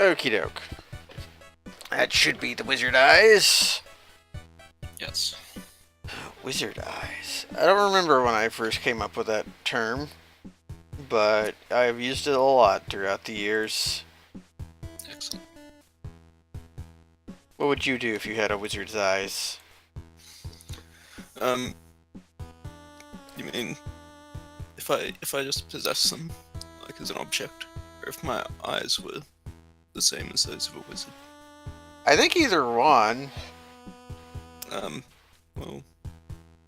Okie doke. That should be the wizard eyes. Yes. Wizard eyes. I don't remember when I first came up with that term, but I've used it a lot throughout the years. Excellent. What would you do if you had a wizard's eyes? You mean if I just possess them, like as an object, or if my eyes were the same as those of a wizard? I think either one. Well,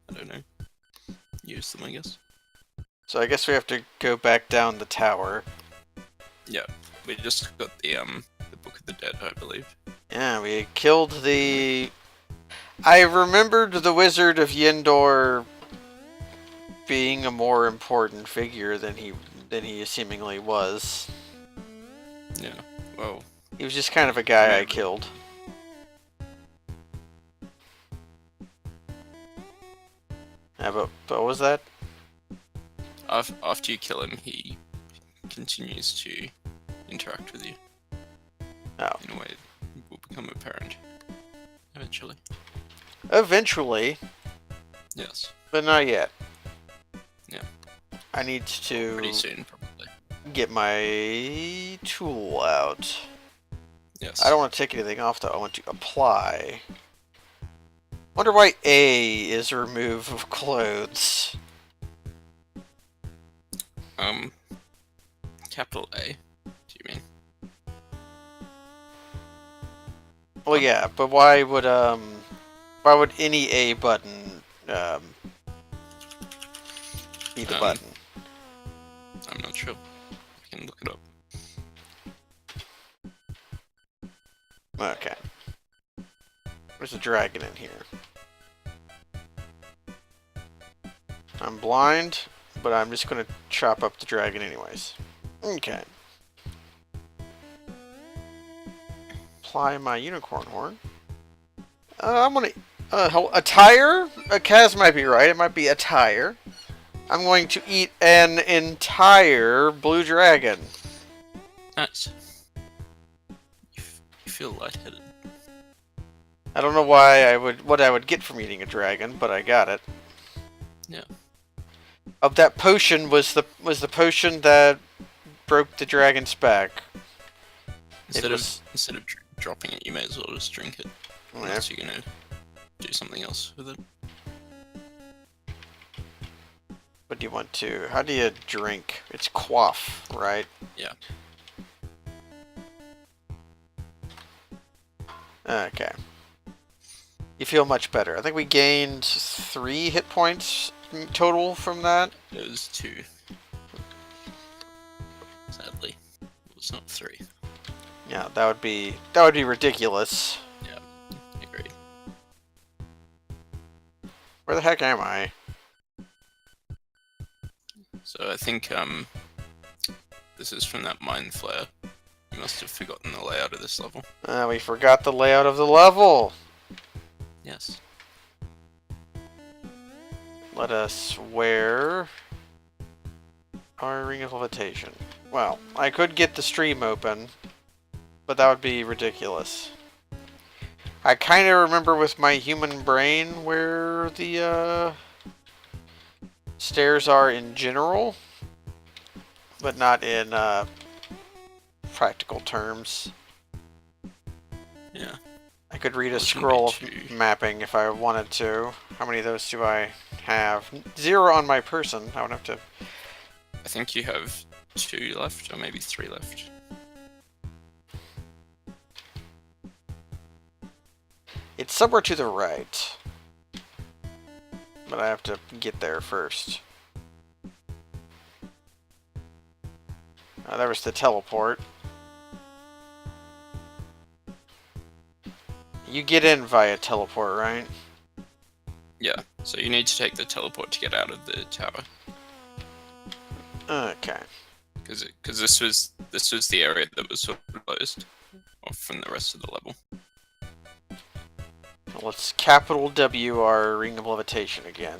I don't know. Use them, I guess. So I guess we have to go back down the tower. Yeah, we just got the Book of the Dead, I believe. Yeah, we killed the... I remembered the Wizard of Yendor being a more important figure than he seemingly was. Yeah, well... He was just kind of a guy I killed. Yeah, but what was that? After you kill him, he continues to interact with you. Oh. In a way that will become apparent eventually. Eventually. Yes. But not yet. Yeah. I need to... Pretty soon, probably. Get my tool out. Yes. I don't want to take anything off, though. I want to apply. Wonder why A is remove of clothes. Capital A, do you mean? Well, yeah, but why would any A button, be the button? I'm not sure. I can look it up. Okay. There's a dragon in here. I'm blind, but I'm just gonna chop up the dragon anyways. Okay. Apply my unicorn horn. I'm gonna... attire? Kaz might be right. It might be attire. I'm going to eat an entire blue dragon. Nice. You feel lightheaded. I don't know why what I would get from eating a dragon, but I got it. Yeah. Of that potion was the potion that broke the dragon's back. Instead of dropping it, you may as well just drink it. Unless you're gonna do something else with it. What do you want to? How do you drink? It's quaff, right? Yeah. Okay. You feel much better. I think we gained 3 hit points total from that. It was 2. Sadly, it was not 3. Yeah, that would be ridiculous. Yeah, agreed. Where the heck am I? So I think this is from that mind flare. You must have forgotten the layout of this level. We forgot the layout of the level. Yes. Let us wear our Ring of Levitation. Well, I could get the stream open, but that would be ridiculous. I kind of remember with my human brain where the stairs are in general, but not in practical terms. Yeah. I could read a scroll of mapping if I wanted to. How many of those do I have? 0 on my person. I would have to... I think you have 2 left, or maybe 3 left. It's somewhere to the right. But I have to get there first. There was the teleport. You get in via teleport, right? Yeah, so you need to take the teleport to get out of the tower. Okay. Because this was the area that was sort of closed off from the rest of the level. Let's capital W our Ring of Levitation again.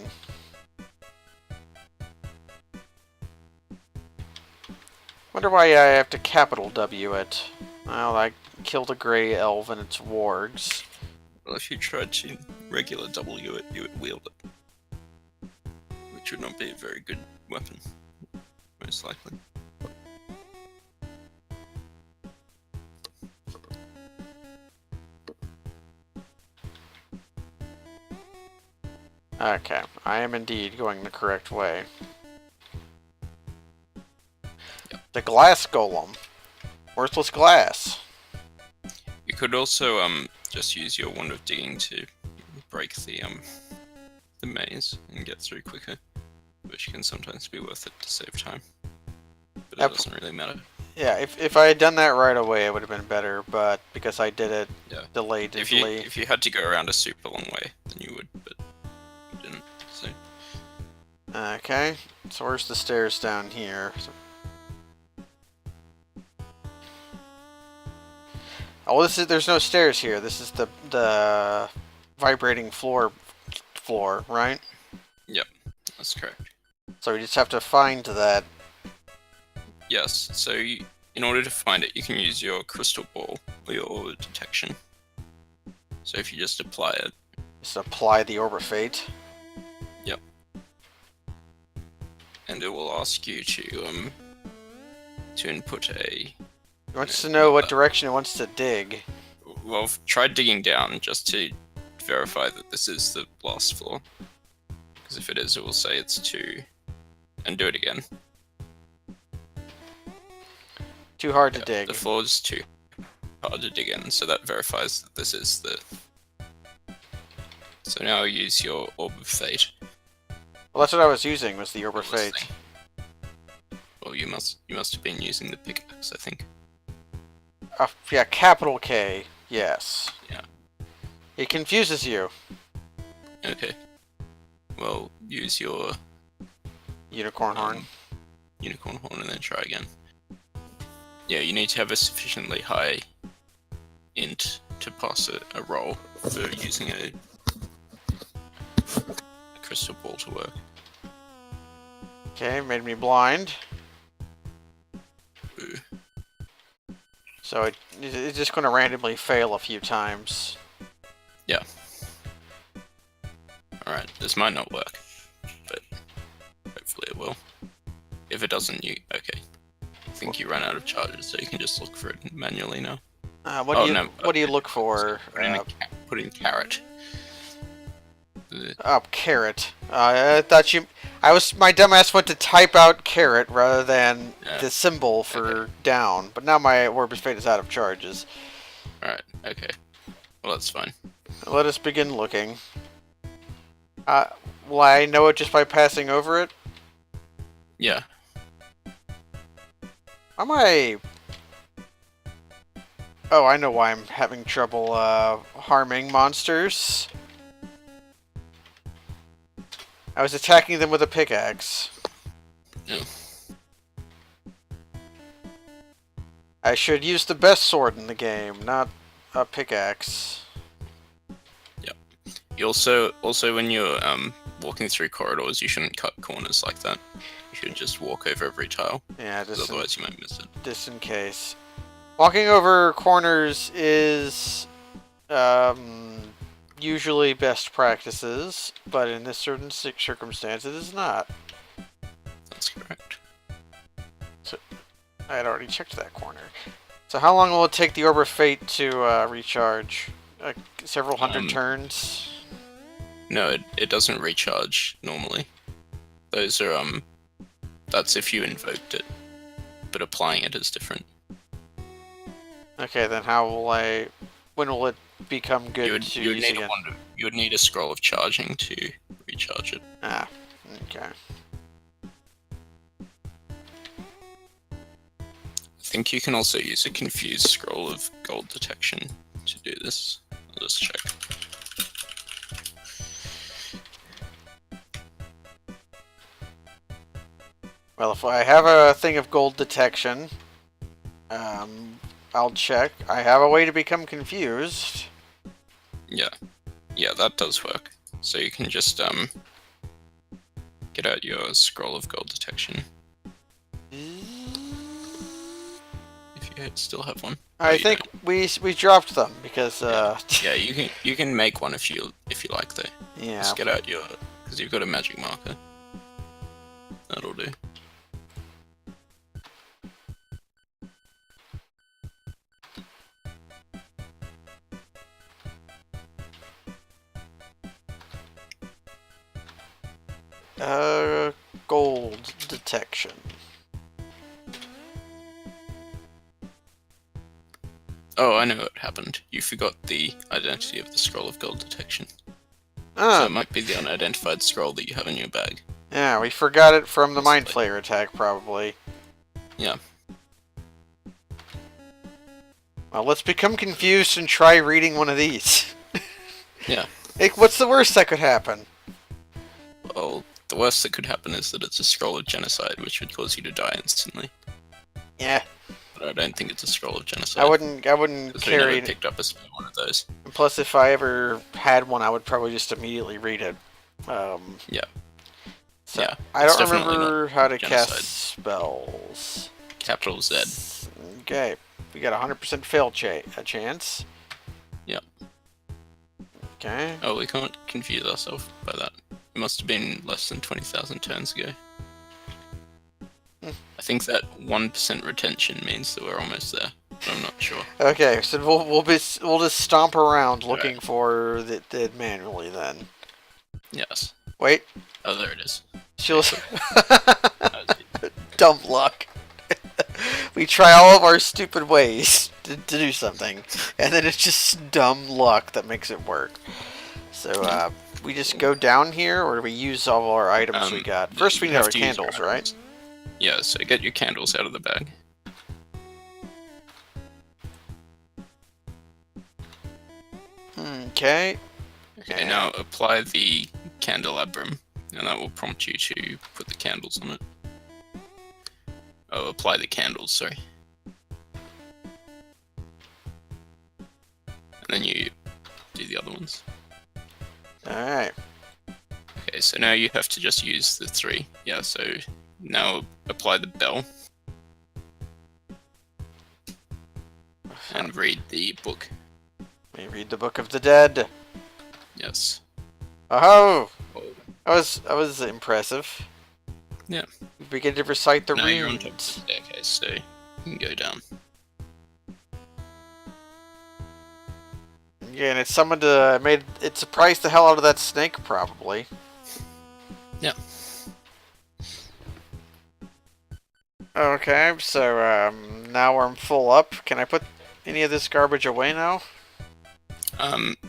Wonder why I have to capital W it. Well, I killed a grey elf and its wargs. Well, if you tried to regular W it, you would wield it. Which would not be a very good weapon, most likely. Okay, I am indeed going the correct way. The glass golem. Worthless glass. You could also just use your wand of digging to break the maze and get through quicker, which can sometimes be worth it to save time. But it doesn't really matter. Yeah, if I had done that right away, it would have been better. But because I did it delayedly, if you had to go around a super long way, then you would, but you didn't. So okay, so where's the stairs down here? Oh, there's no stairs here. This is the vibrating floor, right? Yep, that's correct. So we just have to find that. Yes, so in order to find it, you can use your crystal ball or your detection. So if you just apply it. Just apply the Orb of Fate. Yep. And it will ask you to input a... It wants to know what direction it wants to dig. Well, try digging down just to verify that this is the last floor. Because if it is, it will say it's 2. And do it again. Too hard to dig. The floor is too hard to dig in, so that verifies that this is the... So now use your Orb of Fate. Well, that's what I was using, was the Orb of Fate. Well, you must have been using the pickaxe, I think. Yeah, capital K. Yes. Yeah. It confuses you. Okay. Well, use your... Unicorn horn. Unicorn horn and then try again. Yeah, you need to have a sufficiently high int to pass a roll for using a crystal ball to work. Okay, made me blind. Ooh. So it's just going to randomly fail a few times. Yeah. Alright, this might not work, but hopefully it will. If it doesn't, okay. I think you ran out of charges, so you can just look for it manually now. What do you look for? Put in carrot. Oh, carrot. I thought my dumbass went to type out carrot rather than the symbol for down. But now my Orb of Fate is out of charges. Alright, okay. Well, that's fine. Let us begin looking. Will I know it just by passing over it? Yeah. Am I... Oh, I know why I'm having trouble harming monsters. I was attacking them with a pickaxe. Yeah. I should use the best sword in the game, not a pickaxe. Yep. You also when you're walking through corridors, you shouldn't cut corners like that. You should just walk over every tile. Yeah, otherwise you might miss it. Just in case. Walking over corners is usually best practices, but in this certain circumstance, it is not. That's correct. So I had already checked that corner. So how long will it take the Orb of Fate to recharge? Several hundred turns? No, it doesn't recharge normally. Those are that's if you invoked it, but applying it is different. Okay, then when will it become good to use again? You would need a scroll of charging to recharge it. Ah, okay. I think you can also use a confused scroll of gold detection to do this. I'll just check. Well, if I have a thing of gold detection, I'll check. I have a way to become confused. Yeah, that does work. So you can just get out your scroll of gold detection. If if you still have one. I think we dropped them because Yeah, you can make one if you like though. yeah. Just get out your, because you've got a magic marker. That'll do. Gold detection. Oh, I know what happened. You forgot the identity of the scroll of gold detection. Ah. So it might be the unidentified scroll that you have in your bag. Yeah, we forgot it from the Mind Flayer attack, probably. Yeah. Well, let's become confused and try reading one of these. Yeah. Like, what's the worst that could happen? Well, the worst that could happen is that it's a scroll of genocide, which would cause you to die instantly. Yeah. But I don't think it's a scroll of genocide. I wouldn't carry we it. never picked up one of those. Plus, if I ever had one, I would probably just immediately read it. Yeah. So Yeah, I don't definitely remember how to genocide. cast spells. Capital Z. Okay, we got a 100% fail chance. Yep. Okay. Oh, we can't confuse ourselves by that. It must have been less than 20,000 turns ago. I think that 1% retention means that we're almost there, but I'm not sure. Okay, so we'll just stomp around looking for it manually then. Yes. Wait. Oh, there it is. Dumb luck. We try all of our stupid ways to do something, and then it's just dumb luck that makes it work. So we just go down here, or do we use all our items we got? First, we need our candles, right? Yeah, so get your candles out of the bag. Okay. Okay, now apply the candelabrum, and that will prompt you to put the candles on it. Oh, apply the candles, sorry. And then you do the other ones. Alright. Okay, so now you have to just use the 3. Yeah, so now apply the bell. And read the book. We read the Book of the Dead. Yes. Oh! That was impressive. Yeah. We begin to recite the now runes. You're on top of the staircase, so you can go down. Yeah, and it summoned it surprised the hell out of that snake, probably. Yeah. Okay, so now I'm full up. Can I put any of this garbage away now?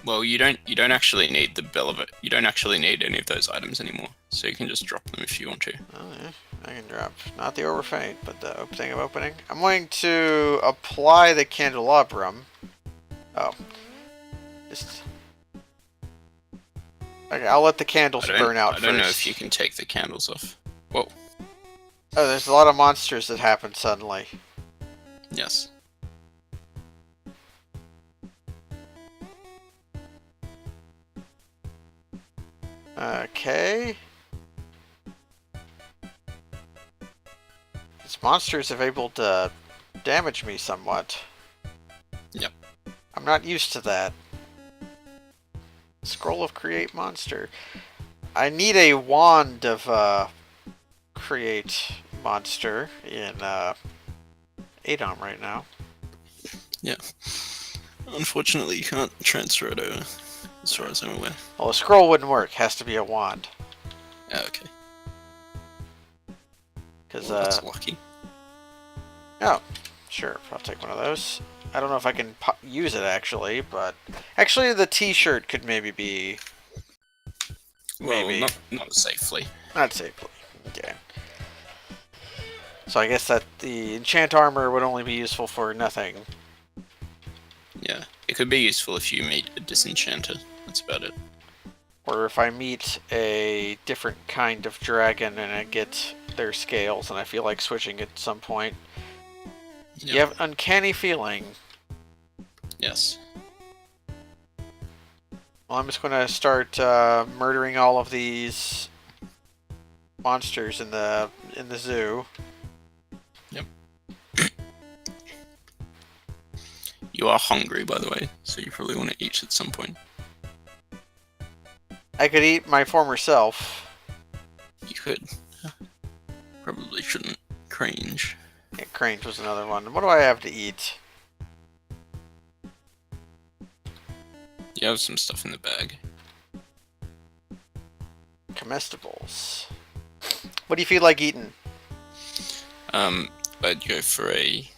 Well, you don't actually need the bell of it. You don't actually need any of those items anymore, so you can just drop them if you want to. Oh yeah, I can drop not the overfate, but the thing of opening. I'm going to apply the candelabrum. Oh, just okay. I'll let the candles burn out first. I don't know if you can take the candles off. Whoa. Oh, there's a lot of monsters that happen suddenly. Yes. Okay. These monsters have able to damage me somewhat. Yep. I'm not used to that. Scroll of Create Monster. I need a wand of Create Monster in Adom right now. Yeah. Unfortunately, you can't transfer it over, as far as I'm aware. Well, a scroll wouldn't work. Has to be a wand. Yeah, okay. Because Well, that's lucky. Oh, sure. I'll take one of those. I don't know if I can use it actually, but actually the T-shirt could maybe be. Well, not safely. Not safely. Okay. So I guess that the enchant armor would only be useful for nothing. Yeah, it could be useful if you meet a disenchanter. That's about it. Or if I meet a different kind of dragon and I get their scales and I feel like switching at some point. Yep. You have an uncanny feeling. Yes. Well, I'm just going to start murdering all of these monsters in the zoo. Yep. You are hungry, by the way, so you probably want to eat at some point. I could eat my former self. You could. Probably shouldn't. Cringe. Yeah, Crange was another one. What do I have to eat? You have some stuff in the bag. Comestibles. What do you feel like eating? I'd go for a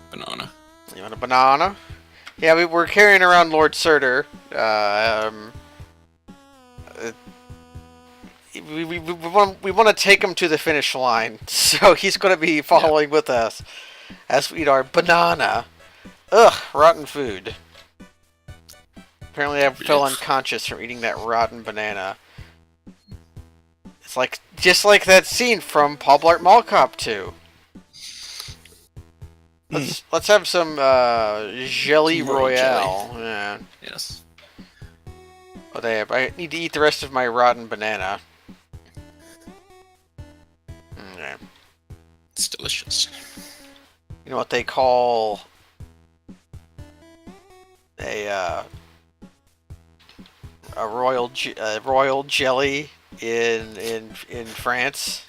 banana. You want a banana? Yeah, we're carrying around Lord Surtur. We want to take him to the finish line, so he's going to be following with us as we eat our banana. Ugh, rotten food. Apparently I fell unconscious from eating that rotten banana. It's like, just like that scene from Paul Blart Mall Cop 2. Let's have some jelly royale. Jelly. Yeah. Yes. Oh, damn. I need to eat the rest of my rotten banana. Okay. It's delicious. You know what they call a royal jelly in France?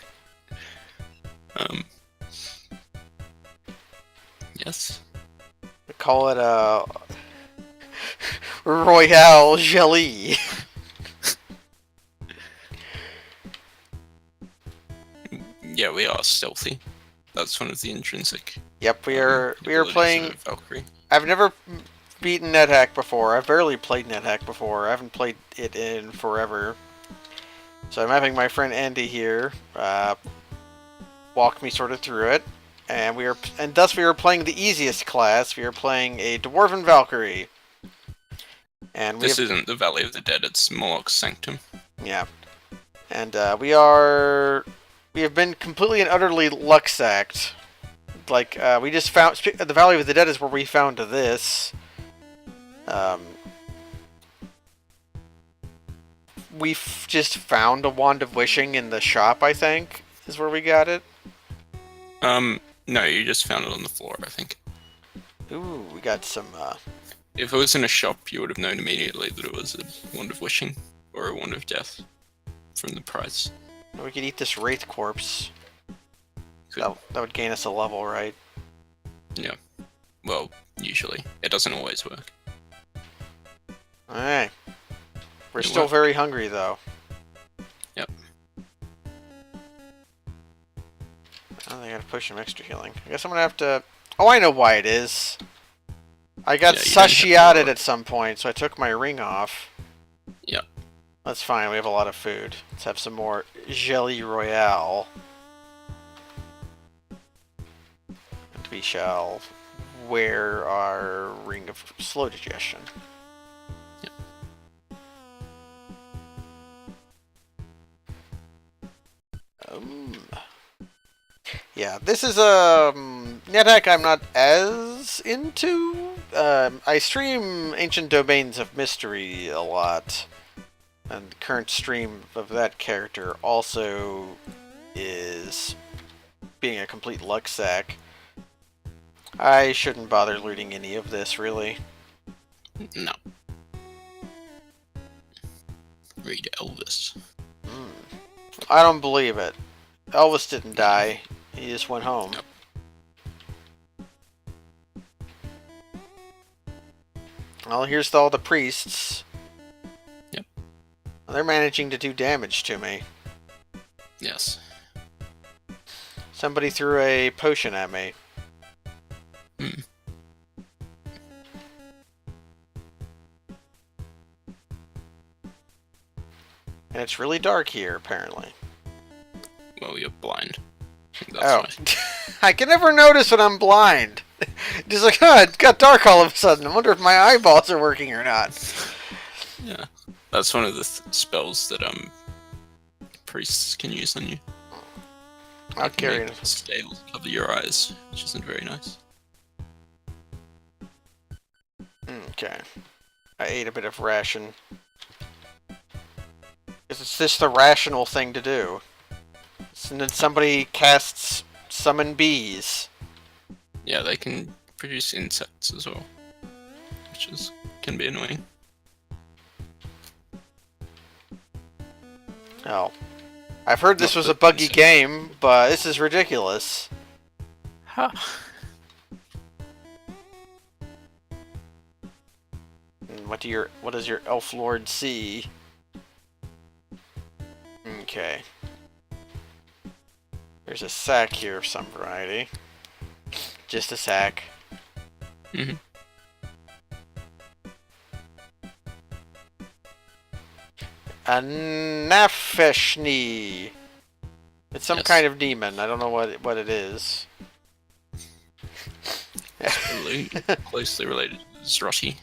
Yes. They call it a royale jelly. Yeah, we are stealthy. That's one of the intrinsic. Yep, we are playing. Valkyrie. I've never beaten NetHack before. I've barely played NetHack before. I haven't played it in forever. So I'm having my friend Andy here walk me sort of through it, and thus we are playing the easiest class. We are playing a Dwarven Valkyrie. And this isn't the Valley of the Dead. It's Moloch's Sanctum. Yeah, and we have been completely and utterly luck-sacked. Like, we just found... The Valley of the Dead is where we found this. We've just found a Wand of Wishing in the shop, I think, is where we got it. No, you just found it on the floor, I think. Ooh, we got some, If it was in a shop, you would have known immediately that it was a Wand of Wishing, or a Wand of Death, from the price. We could eat this Wraith Corpse. That would gain us a level, right? Yeah. Well, usually. It doesn't always work. Alright. We're still very hungry, though. Yep. Oh, they gotta push some extra healing. I guess I'm gonna have to... Oh, I know why it is. I got satiated at some point, so I took my ring off. Yep. That's fine, we have a lot of food. Let's have some more Jelly Royale. And we shall wear our Ring of Slow Digestion. Yep. Yeah, this is a NetHack I'm not as into. I stream Ancient Domains of Mystery a lot. And the current stream of that character also is being a complete luck sack. I shouldn't bother looting any of this, really. No. Read Elvis. I don't believe it. Elvis didn't die. He just went home. Yep. Well, here's all the priests. Yep. They're managing to do damage to me. Yes. Somebody threw a potion at me. Hmm. And it's really dark here, apparently. Well, you're blind. That's I can never notice when I'm blind. Just like, it got dark all of a sudden. I wonder if my eyeballs are working or not. Yeah. That's one of the spells that priests can use on you. I'll carry it. Scales cover your eyes, which isn't very nice. Okay. I ate a bit of ration. It's just the rational thing to do. And then somebody casts Summon Bees. Yeah, they can produce insects as well, which can be annoying. Oh. I've heard this Not was a that buggy insect. game, but this is ridiculous. Ha! What does your elf lord see? Okay. There's a sack here of some variety. Just a sack. Mm-hmm. A Nafeshni. It's some Yes. kind of demon. I don't know what it is. Closely related to Zrotti.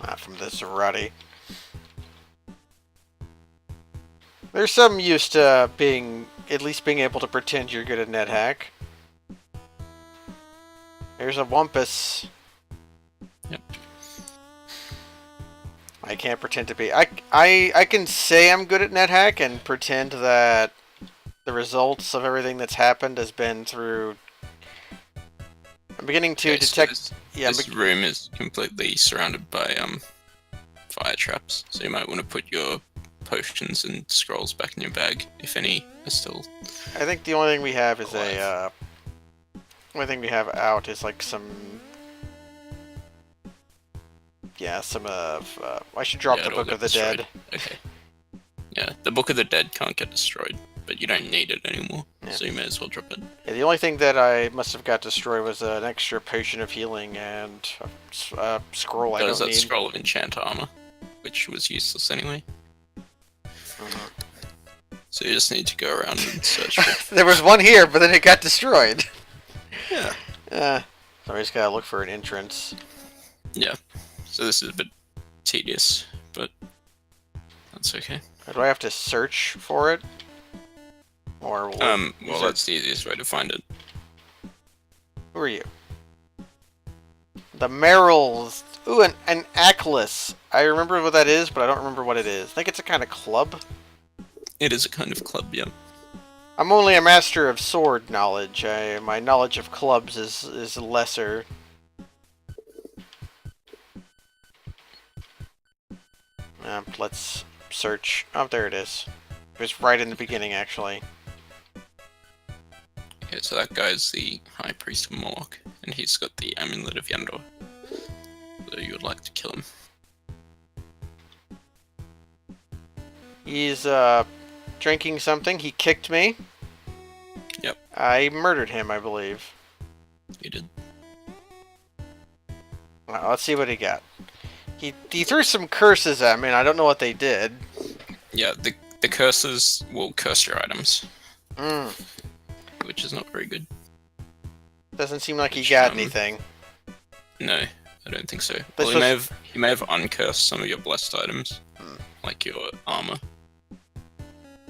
Not from the Zarati. There's some use to at least being able to pretend you're good at nethack. There's a Wumpus. Yep. I can't pretend to be. I can say I'm good at NetHack and pretend that the results of everything that's happened has been through. I'm beginning to Okay, detect. So Yeah, this room is completely surrounded by fire traps, so you might want to put your potions and scrolls back in your bag if any are still. I think the only thing we have is alive. only thing we have out is like some. Yeah, some of. I should drop the it'll Book get of the destroyed. Dead. Okay. Yeah, the Book of the Dead can't get destroyed, but you don't need it anymore, Yeah. so you may as well drop it. Yeah, the only thing that I must have got destroyed was an extra potion of healing and a scroll I There's don't that need. scroll of enchant armor, which was useless anyway. Mhm. So you just need to go around and search for. There was one here, but then it got destroyed. Yeah. So I just gotta look for an entrance. Yeah. So this is a bit tedious, but that's okay. Do I have to search for it? Or what? Well, that's the easiest way to find it. Who are you? The Merrills. Ooh, an Ackless. I remember what that is, but I don't remember what it is. I think it's a kind of club. It is a kind of club, yeah. I'm only a master of sword knowledge. My knowledge of clubs is lesser. Let's search. Oh, there it is. It was right in the beginning, actually. Okay, so that guy's the High Priest of Moloch, and he's got the Amulet of Yendor. So you would like to kill him. He's drinking something. He kicked me. Yep. I murdered him, I believe. You did. Well, let's see what he got. He threw some curses at me, and I don't know what they did. Yeah, the curses will curse your items, Mm. which is not very good. Doesn't seem like he Which, got anything. No, I don't think so. This Well, was- he may have uncursed some of your blessed items, Hmm. like your armor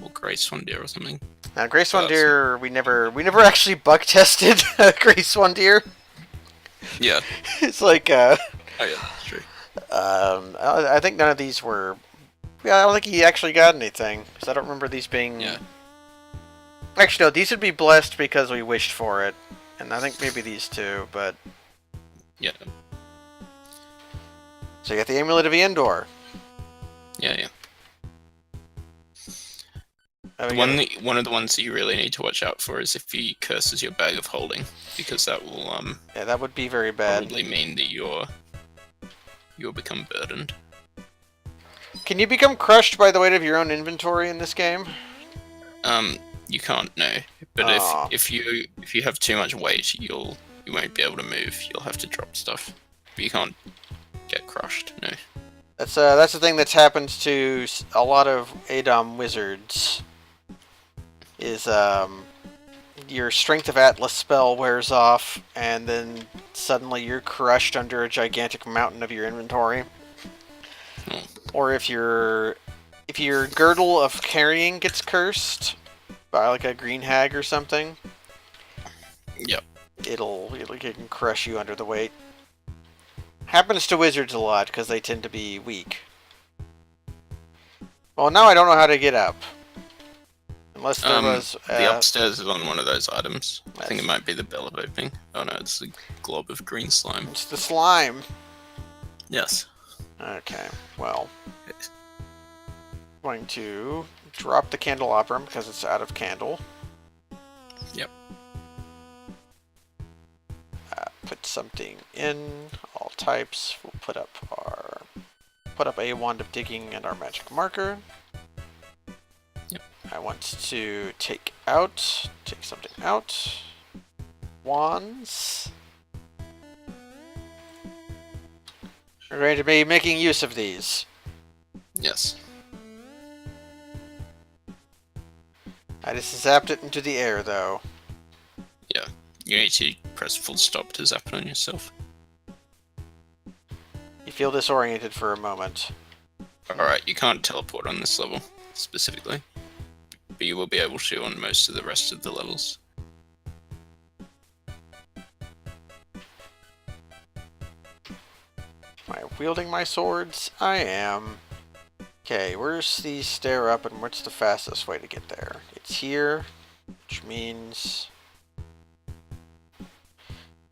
or Grace One Deer or something. Now, Grace Oh, One Deer, we never actually buck tested Grace One Deer. Yeah. It's like Oh yeah, that's true. I think none of these were. Yeah, I don't think he actually got anything because I don't remember these being. Yeah. Actually, no, these would be blessed because we wished for it, and I think maybe these two. But Yeah. so you got the Amulet of Yendor. Yeah. Oh, we got One of the ones that you really need to watch out for is if he curses your bag of holding, because that will yeah, that would be very bad. probably mean that you'll become burdened. Can you become crushed by the weight of your own inventory in this game? You can't, no. But Aw. if you have too much weight, you won't be able to move. You'll have to drop stuff. But you can't get crushed, no. That's the thing that's happened to a lot of Adom wizards. Is your Strength of Atlas spell wears off, and then suddenly you're crushed under a gigantic mountain of your inventory. Oh. Or if your Girdle of Carrying gets cursed by like a green hag or something, Yep. it can crush you under the weight. Happens to wizards a lot because they tend to be weak. Well, now I don't know how to get up. Unless there was... the upstairs is on one of those items. I think it Yes. might be the bell of opening. Oh no, it's a glob of green slime. It's the slime. Yes. Okay, well... Going to drop the candelabrum because it's out of candle. Yep. Put something in all types. We'll put up a wand of digging and our magic marker. Yep. I want to take something out. Wands. We're going to be making use of these. Yes. I just zapped it into the air, though. Yeah. You need to press full stop to zap it on yourself. You feel disoriented for a moment. Alright, you can't teleport on this level, specifically. But you will be able to on most of the rest of the levels. Am I wielding my swords? I am. Okay, where's the stair up and what's the fastest way to get there? It's here, which means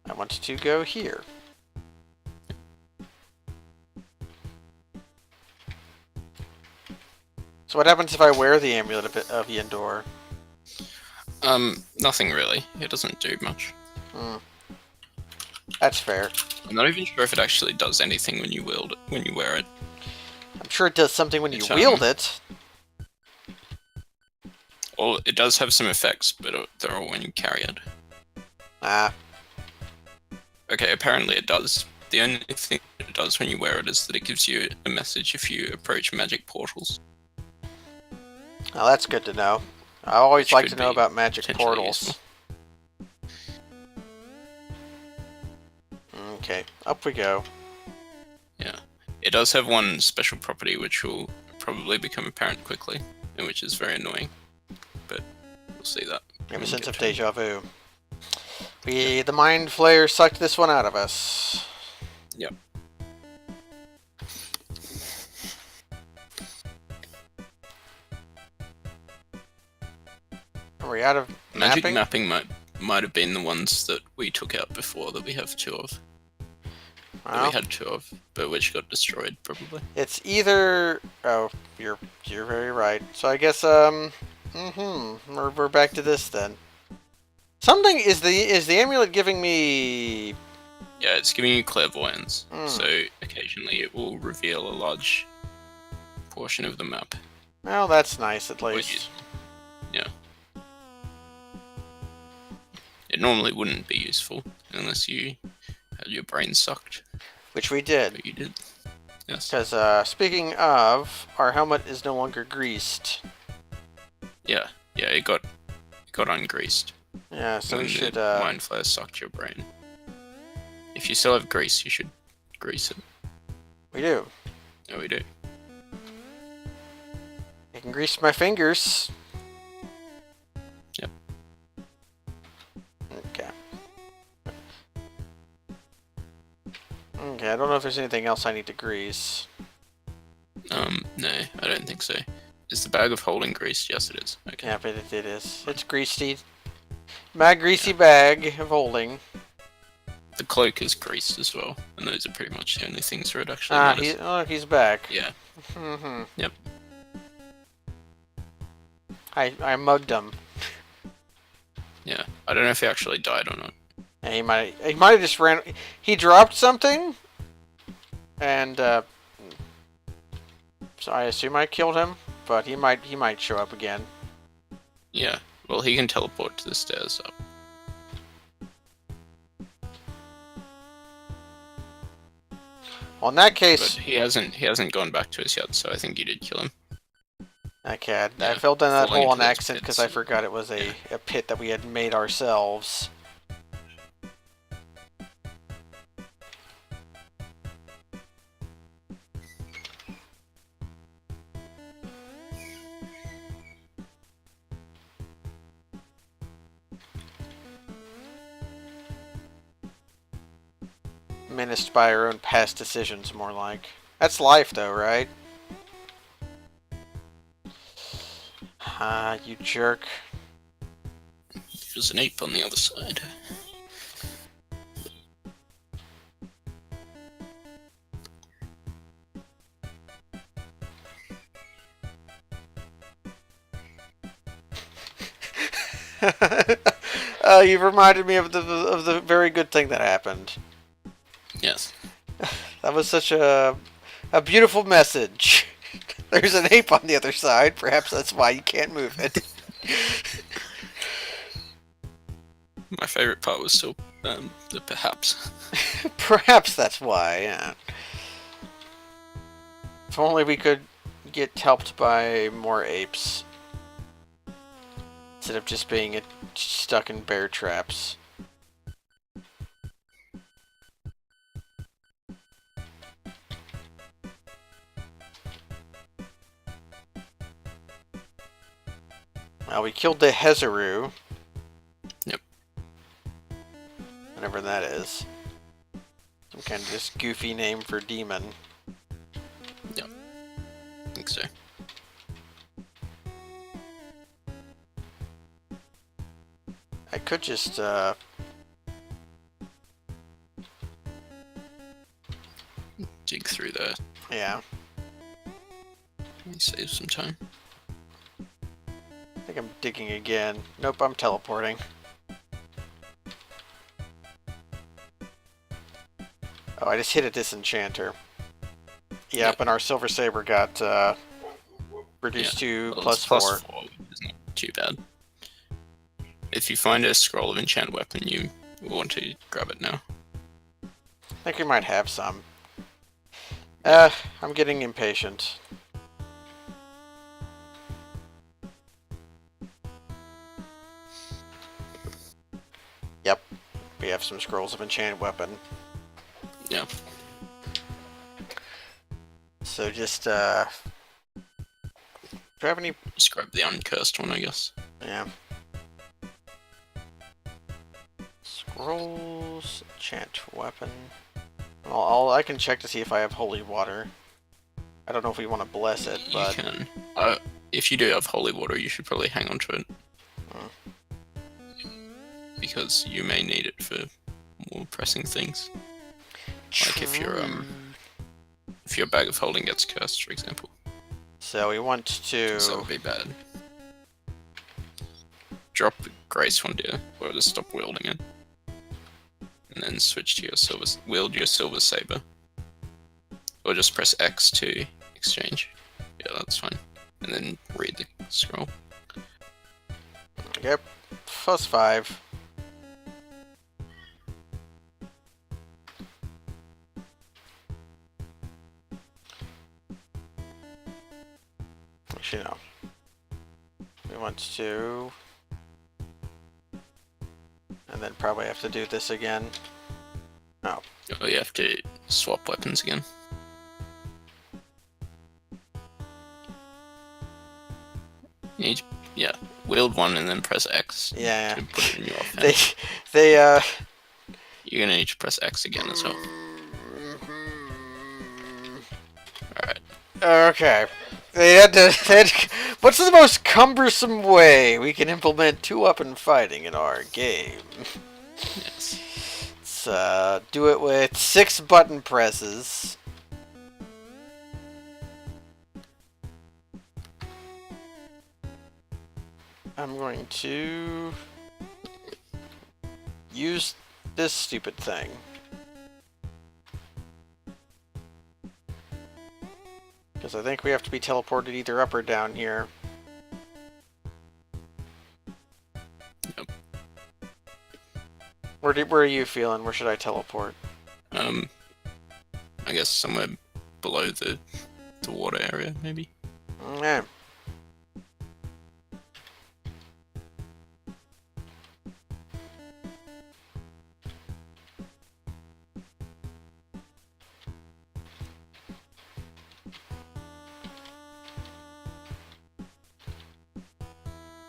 I want to go here. So what happens if I wear the amulet of Yendor? Nothing really. It doesn't do much. That's fair. I'm not even sure if it actually does anything when you wear it. I'm sure it does something when you wield it. Well, it does have some effects, but they're all when you carry it. Ah. Okay, apparently it does. The only thing it does when you wear it is that it gives you a message if you approach magic portals. Well, that's good to know. I always Which like could to know be about magic potentially portals. useful. Okay, up we go. Yeah. It does have one special property which will probably become apparent quickly, and which is very annoying. But we'll see that. We have a when sense we of get to it. deja vu. The Mind Flayer sucked this one out of us. Yep. Are we out of Magic mapping? mapping might have been the ones that we took out before that we have two of. That Well, we had two of, but which got destroyed probably. it's either... Oh, you're very right. So I guess, we're back to this then. Something... Is the amulet giving me... Yeah, it's giving you clairvoyance, Hmm. so occasionally it will reveal a large portion of the map. Well, that's nice at Which least. is- Yeah. It normally wouldn't be useful unless you had your brain sucked, Which we did. but you did. Yes. Because, speaking of, our helmet is no longer greased. Yeah, it got ungreased. Yeah, so we when should, the Mind Flayer sucked your brain. If you still have grease, you should grease it. We do. No, we do. I can grease my fingers. Yep. Okay. Okay, I don't know if there's anything else I need to grease. No, I don't think so. Is the bag of holding greased? Yes, it is. Okay. Yeah, but it is. It's greasy. My greasy bag of holding. The cloak is greased as well, and those are pretty much the only things where it actually Ah, matters. he's back. Yeah. Mm-hmm. Yep. I mugged him. Yeah. I don't know if he actually died or not. Yeah, he might have just ran. He dropped something, and so I assume I killed him. But he might show up again. Yeah. Well, he can teleport to the stairs up. Well, in that But case, he hasn't gone back to us yet, so I think you did kill him. okay, I Yeah, fell down that falling hole on into those accident because pits. I forgot it was a pit that we had made ourselves. Menaced by our own past decisions, more like. That's life, though, right? Haha, you jerk. There's an ape on the other side. You've reminded me of the very good thing that happened. Yes. That was such a beautiful message. There's an ape on the other side. Perhaps that's why you can't move it. My favorite part was still the perhaps. Perhaps that's why, yeah. If only we could get helped by more apes. Instead of just being stuck in bear traps. Well, we killed the Hezaru. Yep. Whatever that is. Some kind of just goofy name for demon. Yep. I think so. I could just, dig through there. yeah. Save some time. I think I'm digging again. Nope, I'm teleporting. Oh, I just hit a disenchanter. Yep, and our Silver Saber got reduced to Well, plus it's 4. plus 4. It's not too bad. If you find a scroll of enchant weapon, you want to grab it now. I think we might have some. I'm getting impatient. Yep, we have some scrolls of enchanted weapon. Yeah. So just, do I have any? Just grab the uncursed one, I guess. Yeah. Scrolls, enchant weapon. Well, I can check to see if I have holy water. I don't know if we want to bless it, but... You can. If you do have holy water, you should probably hang on to it. Because you may need it for more pressing things. Like if your bag of holding gets cursed, for example. So we want to... So that would be bad. Drop Grace one deer, or just stop wielding it. And then switch to your wield your silver saber. Or just press X to exchange. Yeah, that's fine. And then read the scroll. Yep. Plus 5. Actually, no. We want to... And then probably have to do this again. No. Oh, you have to swap weapons again. You need to, yeah, wield one and then press X. Yeah. To put it in your offhand. You're gonna need to press X again as well. Alright. Okay. What's the most cumbersome way we can implement two-weapon fighting in our game? Yes. Let's do it with 6 button presses. I'm going to use this stupid thing. Because I think we have to be teleported either up or down here. Yep. Where are you feeling? Where should I teleport? I guess somewhere below the water area, maybe. Yeah.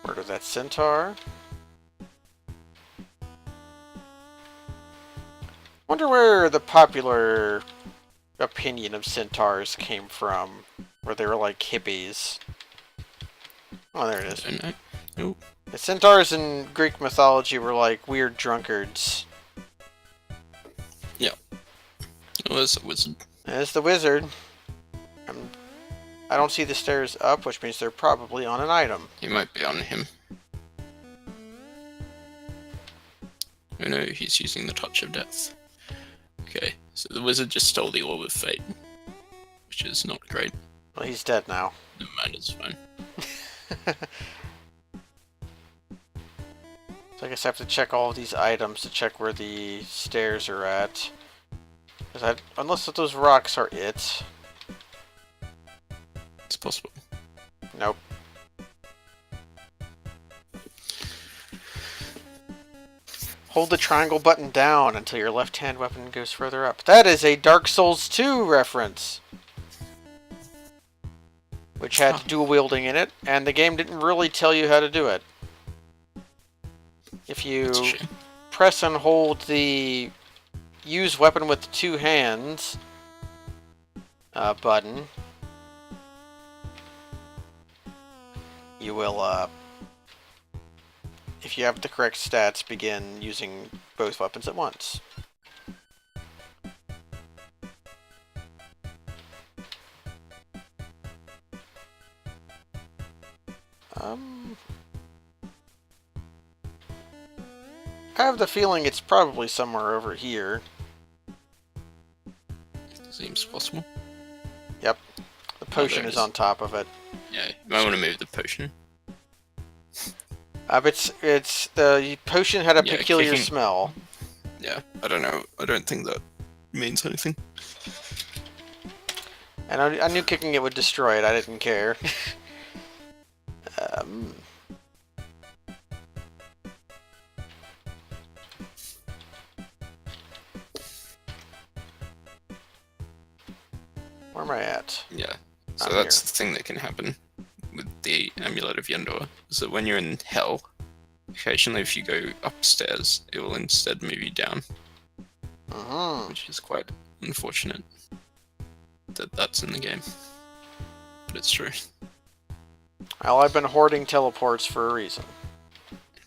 Murder that centaur. Wonder where the popular opinion of centaurs came from, where they were like hippies. Oh, there it is. I don't know. Nope. The centaurs in Greek mythology were like weird drunkards. Yeah. Oh, there's a wizard. There's the wizard. I don't see the stairs up, which means they're probably on an item. He might be on him. Oh no, he's using the touch of death. Okay, so the wizard just stole the orb of fate, which is not great. Well, he's dead now. Never mind, it's fine. So I guess I have to check all of these items to check where the stairs are at. Unless those rocks are it. It's possible. Nope. Hold the triangle button down until your left-hand weapon goes further up. That is a Dark Souls 2 reference! Which had dual wielding in it, and the game didn't really tell you how to do it. If you press and hold the use weapon with the two hands button, you will, if you have the correct stats, begin using both weapons at once. I have the feeling it's probably somewhere over here. Seems possible. Yep. The potion is on top of it. Yeah, you might want to move the potion. It's the potion had a peculiar smell. Yeah, I don't know. I don't think that means anything. And I knew kicking it would destroy it. I didn't care. Where am I at? Yeah. So that's the thing that can happen with the Amulet of Yendor, is that when you're in hell, occasionally if you go upstairs, it will instead move you down. Which is quite unfortunate that that's in the game. But it's true. Well, I've been hoarding teleports for a reason.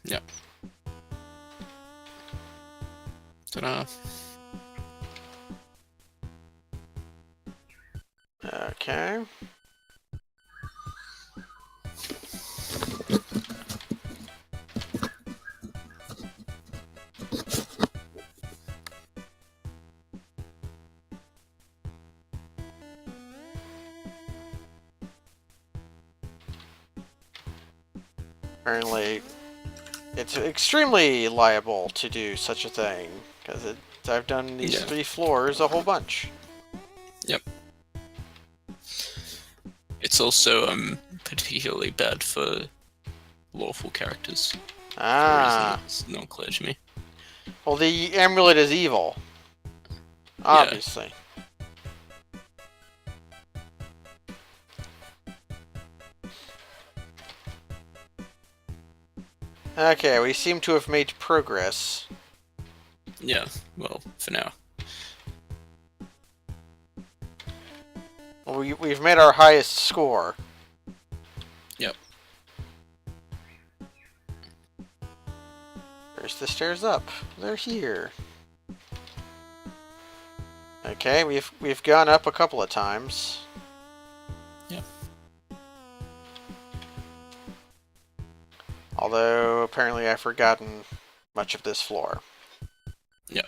Yep. Ta-da. Okay. Apparently, it's extremely liable to do such a thing, because I've done these 3 floors a whole bunch. Yep. It's also particularly bad for lawful characters. Ah. It's not clear to me. Well, the amulet is evil. Obviously. Okay, we seem to have made progress. Yeah, well, for now. Well, we've made our highest score. Yep. There's the stairs up. They're here. Okay, we've gone up a couple of times. Yep. Although, apparently I've forgotten much of this floor. Yep.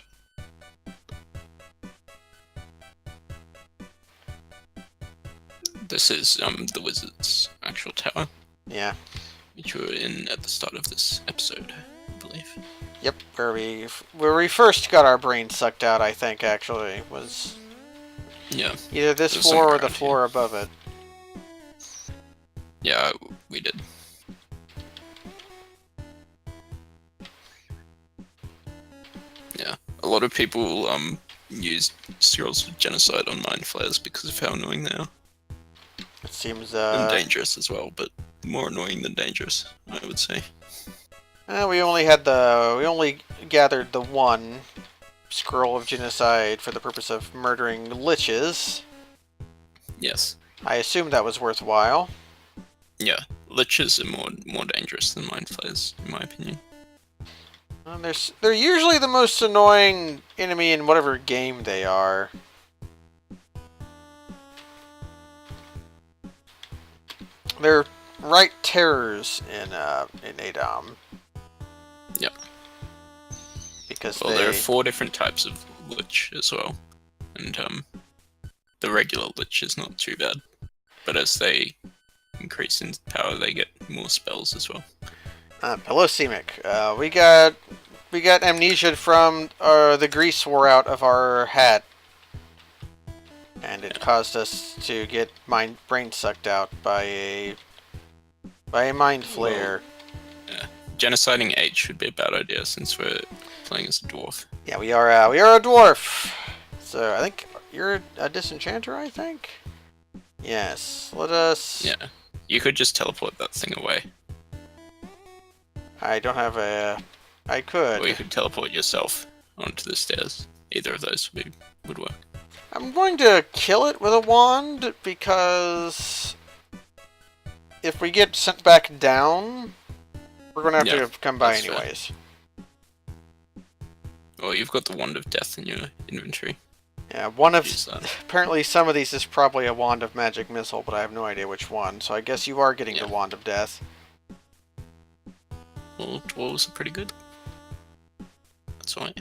This is the wizard's actual tower. Yeah. Which we were in at the start of this episode, I believe. Yep, where we first got our brains sucked out, I think, actually, was... Yeah. Either this floor or the floor above it. Yeah, we did. Yeah. A lot of people use Scrolls of Genocide on Mind Flayers because of how annoying they are. It seems and dangerous as well, but more annoying than dangerous, I would say. We only gathered the one Scroll of Genocide for the purpose of murdering liches. Yes. I assume that was worthwhile. Yeah, liches are more dangerous than mind flayers, in my opinion. They're usually the most annoying enemy in whatever game they are. They're right terrors in ADOM. Yep. Because well, there are 4 different types of lich as well, and the regular lich is not too bad, but as they increase in power, they get more spells as well. Pelosemic. We got amnesia from the grease wore out of our hat, and it caused us to get brain sucked out by a mind flayer. Well, yeah. Genociding H would be a bad idea since we're playing as a dwarf. Yeah, we are a dwarf. So I think you're a disenchanter. I think. Yes. Let us. Yeah. You could just teleport that thing away. I don't have a. I could. Or you could teleport yourself onto the stairs. Either of those would work. I'm going to kill it with a wand because if we get sent back down, we're going to have to come by anyways. Fair. Well, you've got the Wand of Death in your inventory. Yeah, apparently some of these is probably a Wand of Magic Missile, but I have no idea which one. So I guess you are getting the Wand of Death. Well, dwarves are pretty good. That's why.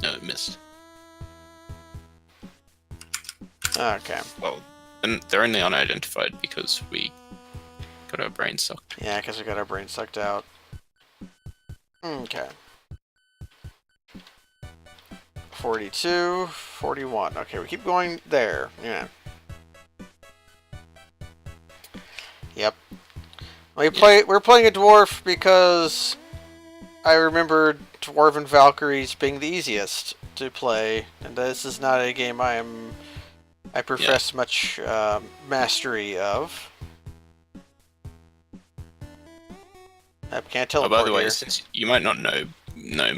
No, it missed. Okay. Well, and they're only unidentified because we got our brain sucked. Yeah, because we got our brain sucked out. Okay. 42, 41. Okay, we keep going there. Yeah. Yep. We're playing a dwarf because I remember Dwarven Valkyries being the easiest to play, and this is not a game I profess much temasty of. I can't teleport by the way, here. since you might not know,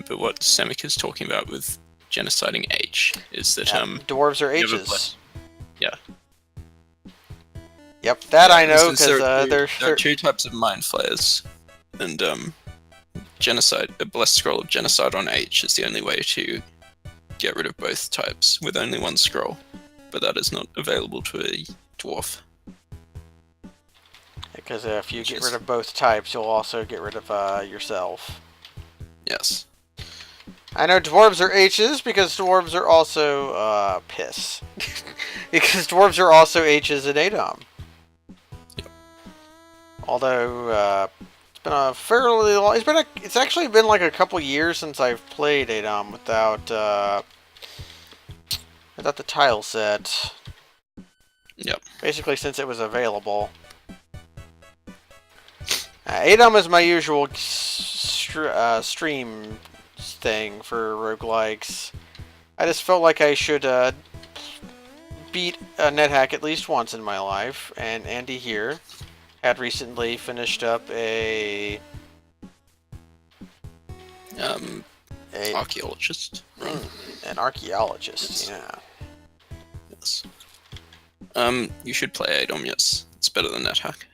but what Semic is talking about with genociding H is that dwarves are H's. Yeah. Yep, that I know because there are 2 types of mind flayers, and genocide, a blessed scroll of genocide on H is the only way to get rid of both types with only 1 scroll, but that is not available to a dwarf. Because if you get rid of both types, you'll also get rid of yourself. Yes. I know dwarves are H's because dwarves are also piss. Because dwarves are also H's in ADOM. Yep. Although it's been a fairly long. It's actually been like a couple years since I've played ADOM without the tile set. Yep. Basically, since it was available. ADOM is my usual stream thing for roguelikes. I just felt like I should beat a nethack at least once in my life, and Andy here had recently finished up an archaeologist. An archaeologist, yes. Yeah. Yes. You should play ADOM, yes. It's better than nethack.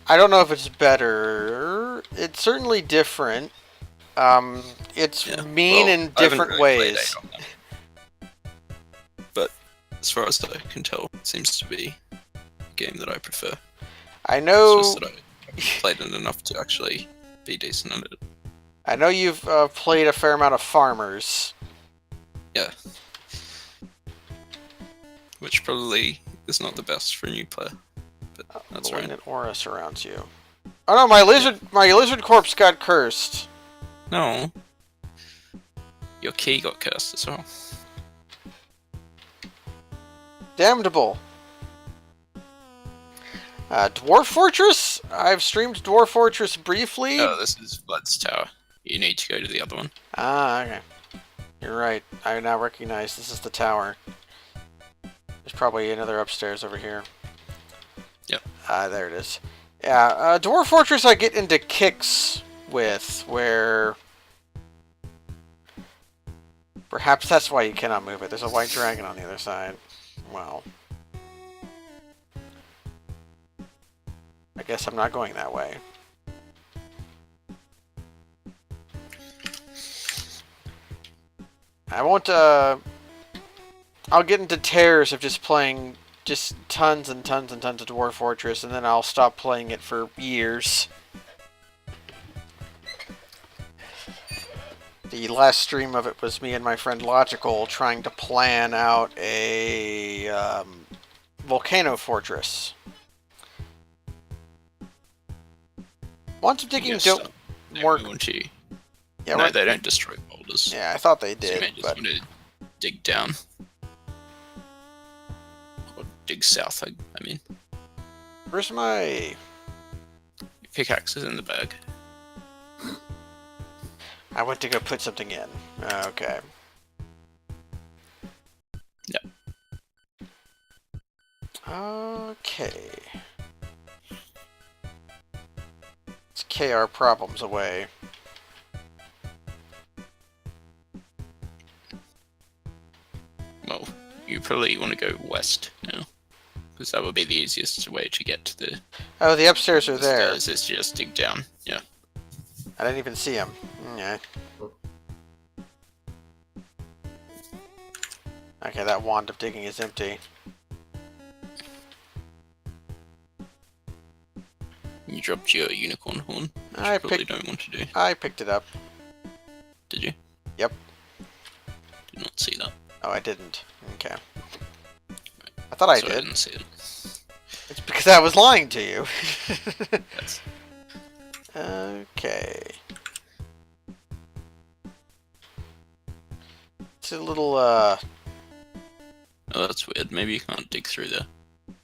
I don't know if it's better. It's certainly different. It's mean in different ways. But as far as I can tell, it seems to be a game that I prefer. I know. It's just that I played it enough to actually be decent at it. I know you've played a fair amount of Farmers. Yeah. Which probably is not the best for a new player. But that's right. An aura surrounds you. Oh no, my lizard corpse got cursed. No. Your key got cursed as well. Damnable. Dwarf Fortress? I've streamed Dwarf Fortress briefly. Oh, this is Blood's Tower. You need to go to the other one. Ah, okay. You're right. I now recognize this is the tower. There's probably another upstairs over here. Yep. There it is. Yeah, Dwarf Fortress I get into kicks with, where... Perhaps that's why you cannot move it. There's a white dragon on the other side. Wow. I guess I'm not going that way. I won't, I'll get into tears of just playing just tons and tons and tons of Dwarf Fortress, and then I'll stop playing it for years. The last stream of it was me and my friend Logical trying to plan out a volcano fortress. Quantum digging Yes, don't work. Yeah, no, right. they don't destroy boulders. Yeah, I thought they So you did, may just but want to dig down. Or dig south, I mean. where's my... Your pickaxe is in the bag. I went to go put something in. Okay. Yep. Okay. Let's K our problems away. Well, you probably want to go west now. Because that would be the easiest way to get to the Oh, the upstairs are there. stairs, is just dig down. Yeah. I didn't even see him. Yeah. Okay, that wand of digging is empty. You dropped your unicorn horn, which I you probably don't want to do. I picked it up. Did you? Yep. Did not see that. Oh, I didn't. Okay. I thought I So did. I didn't see it. It's because I was lying to you. Yes. Okay. It's a little, Oh, that's weird. Maybe you can't dig through there.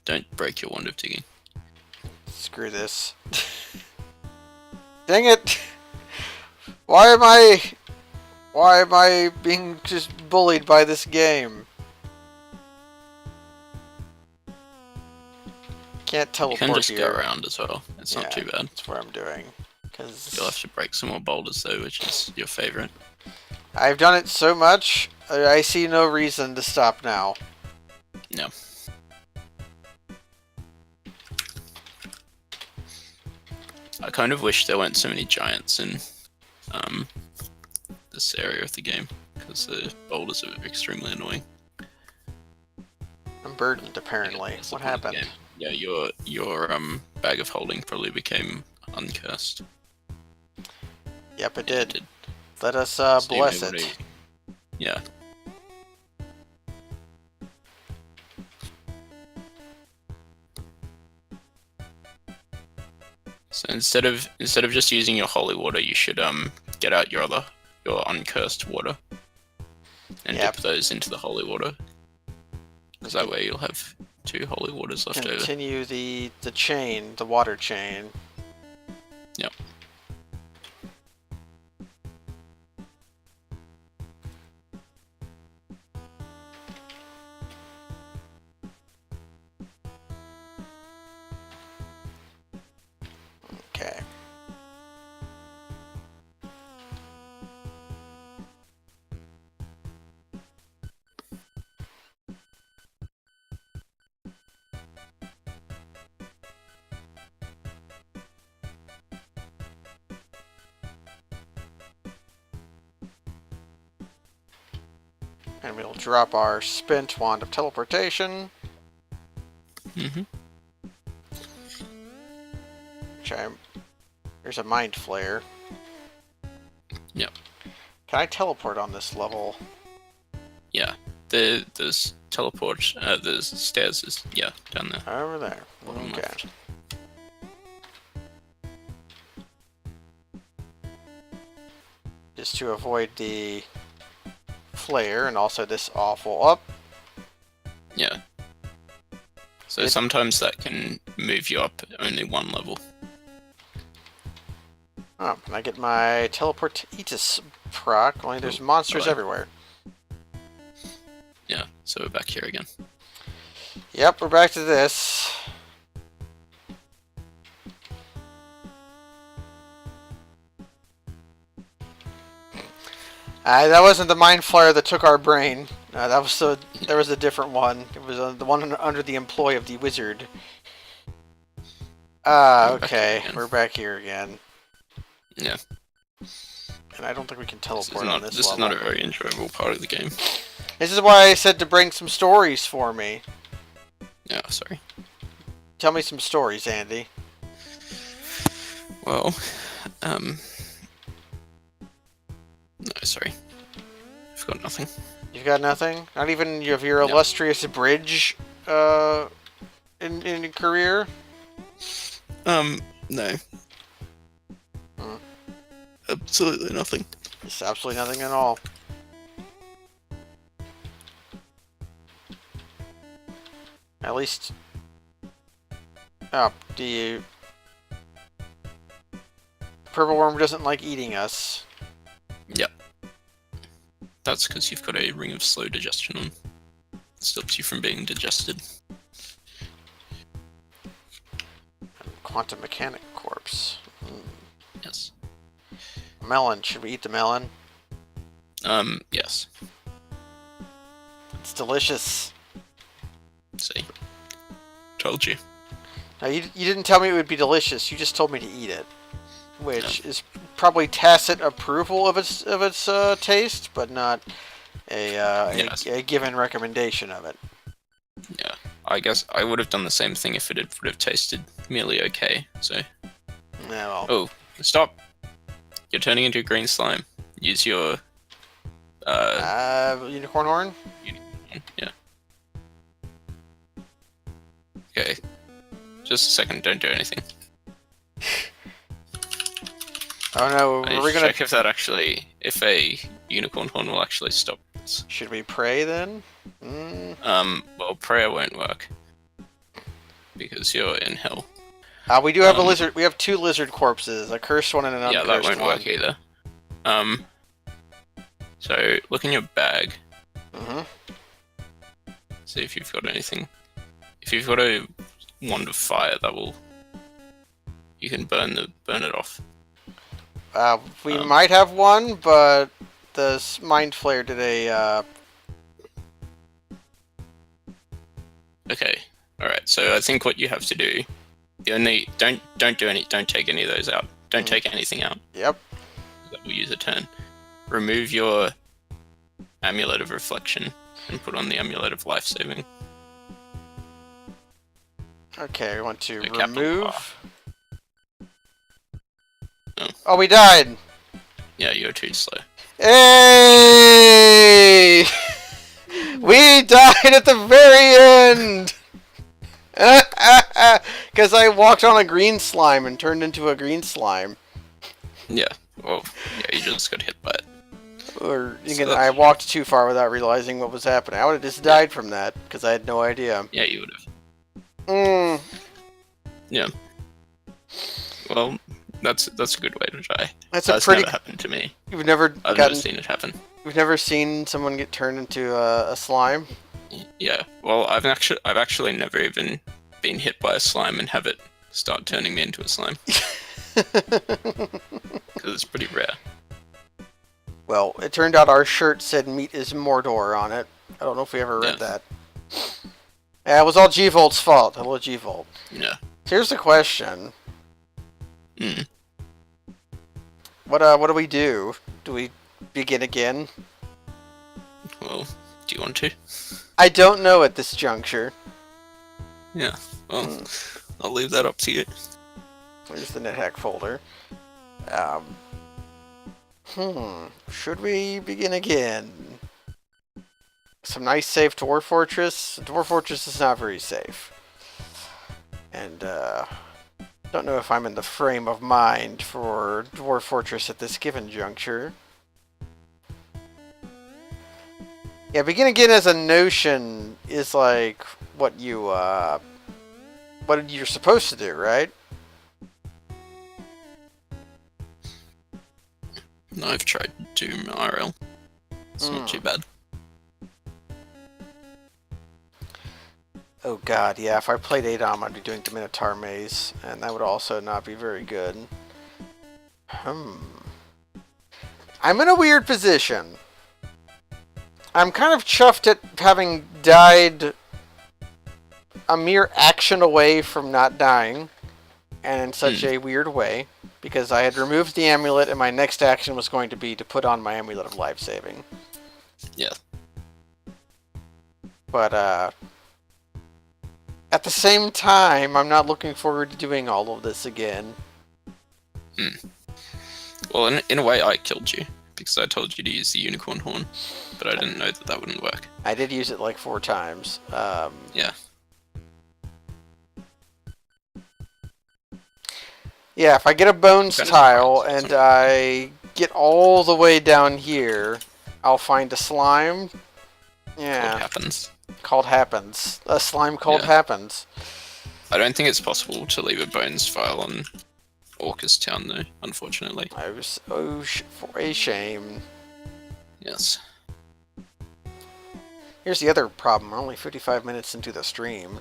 Don't break your wand of digging. screw this. Dang it! Why am I being just bullied by this game? Can't You teleport can just here. go around as well. It's not too bad. That's what I'm doing. Cause You'll have to break some more boulders though, which is your favorite. I've done it so much, I see no reason to stop now. No. I kind of wish there weren't so many giants in this area of the game, because the boulders are extremely annoying. I'm burdened, apparently. That's the What point of the happened? game. Yeah, your bag of holding probably became uncursed. Yep, it Yeah, did. Let us So you may bless wanna- it. Yeah. So instead of just using your holy water, you should get out your uncursed water and Yep. dip those into the holy water. Because that way you'll have 2 holy waters left over. Continue the chain, the water chain. Yep. Okay. And we'll drop our spent wand of teleportation. Mm-hmm. There's a mind flare. Yep. Can I teleport on this level? Yeah. There's teleport. There's stairs. Down there. Over there. Bottom Okay. left. Just to avoid the flare and also this awful up. Yeah. So sometimes that can move you up only 1 level. Oh, and I get my teleportitis proc, only there's monsters alright. everywhere. Yeah. So we're back here again. Yep, we're back to this. That wasn't the mind flare that took our brain. There was a different one. It was the one under the employ of the wizard. Ah, We're back here okay. again. We're back here again. Yeah. And I don't think we can This teleport is on not. this This is level. not a very enjoyable part of the game. This is why I said to bring some stories for me. Yeah. Sorry. Tell me some stories, Andy. Well, no, sorry. I've got nothing. You've got nothing? Not even of your No. illustrious bridge, in your career? No. Hmm. Absolutely nothing. Just absolutely nothing at all. At least... Oh, do you... Purple worm doesn't like eating us. Yep. That's because you've got a ring of slow digestion on. It stops you from being digested. Quantum mechanic corpse. Yes. Melon. Should we eat the melon? Yes. It's delicious. See. Told you. Now, you didn't tell me it would be delicious. You just told me to eat it. Which is probably tacit approval of its taste, but not a given recommendation of it. Yeah. I guess I would have done the same thing if it would have tasted merely okay, so... No. Oh, stop! You're turning into a green slime. Use your... Unicorn horn? Yeah. Okay. Just a second, don't do anything. Oh no, I are we need to gonna... check if that actually... if a unicorn horn will actually stop this. Should we pray then? Well, prayer won't work. Because you're in hell. We do have a lizard. We have two lizard corpses, a cursed one and an uncursed one. Yeah, that won't work either. So, look in your bag. Mm-hmm. See if you've got anything. If you've got a wand of fire, that will... you can burn it off. We might have one, but the mind flare did a, Okay. Alright, so I think what you have to do... you only... Don't take any of those out. Don't take anything out. Yep. That will use a turn. Remove your amulet of reflection and put on the amulet of life saving. Okay, we want to So capital R. remove... Oh. Oh, we died! Yeah, you're too slow. Hey! We died at the very end! Because I walked on a green slime and turned into a green slime. Yeah, well, yeah, you just got hit by it. Or So I walked too far without realizing what was happening. I would have just died from that, because I had no idea. Yeah, you would have. Mm. Yeah. Well, that's a good way to try. That's Never happened to me. You've never I've never seen it happen. You've never seen someone get turned into a slime? Yeah. Well, I've actually never even been hit by a slime and have it start turning me into a slime. Because it's pretty rare. Well, it turned out our shirt said "Meat is Mordor" on it. I don't know if we ever read that. Yeah, it was all G-Volt's fault. Hello, G-Volt. Yeah. Here's the question. Hmm. What do we do? Do we begin again? Well, do you want to? I don't know at this juncture. Yeah. Well, I'll leave that up to you. There's the nethack folder. Should we begin again? Some nice safe Dwarf Fortress. Dwarf Fortress is not very safe. And, don't know if I'm in the frame of mind for Dwarf Fortress at this given juncture. Yeah, begin again as a notion is like what you're supposed to do, right? I've tried Doom IRL. It's not too bad. Oh god, yeah, if I played Adom, I'd be doing the Minotaur Maze, and that would also not be very good. I'm in a weird position. I'm kind of chuffed at having died a mere action away from not dying. and in such a weird way, because I had removed the amulet, and my next action was going to be to put on my amulet of life saving. Yeah. But at the same time, I'm not looking forward to doing all of this again. Well, in a way, I killed you because I told you to use the unicorn horn, but I didn't know that that wouldn't work. I did use it like 4 times. Yeah. Yeah, if I get a bones Kinda tile surprised. and I get all the way down here, I'll find a slime. Yeah. What happens? Called Happens. A slime called Yeah. Happens. I don't think it's possible to leave a bones file on Orcus Town, though, unfortunately. For a shame. Yes. Here's the other problem. We're only 55 minutes into the stream.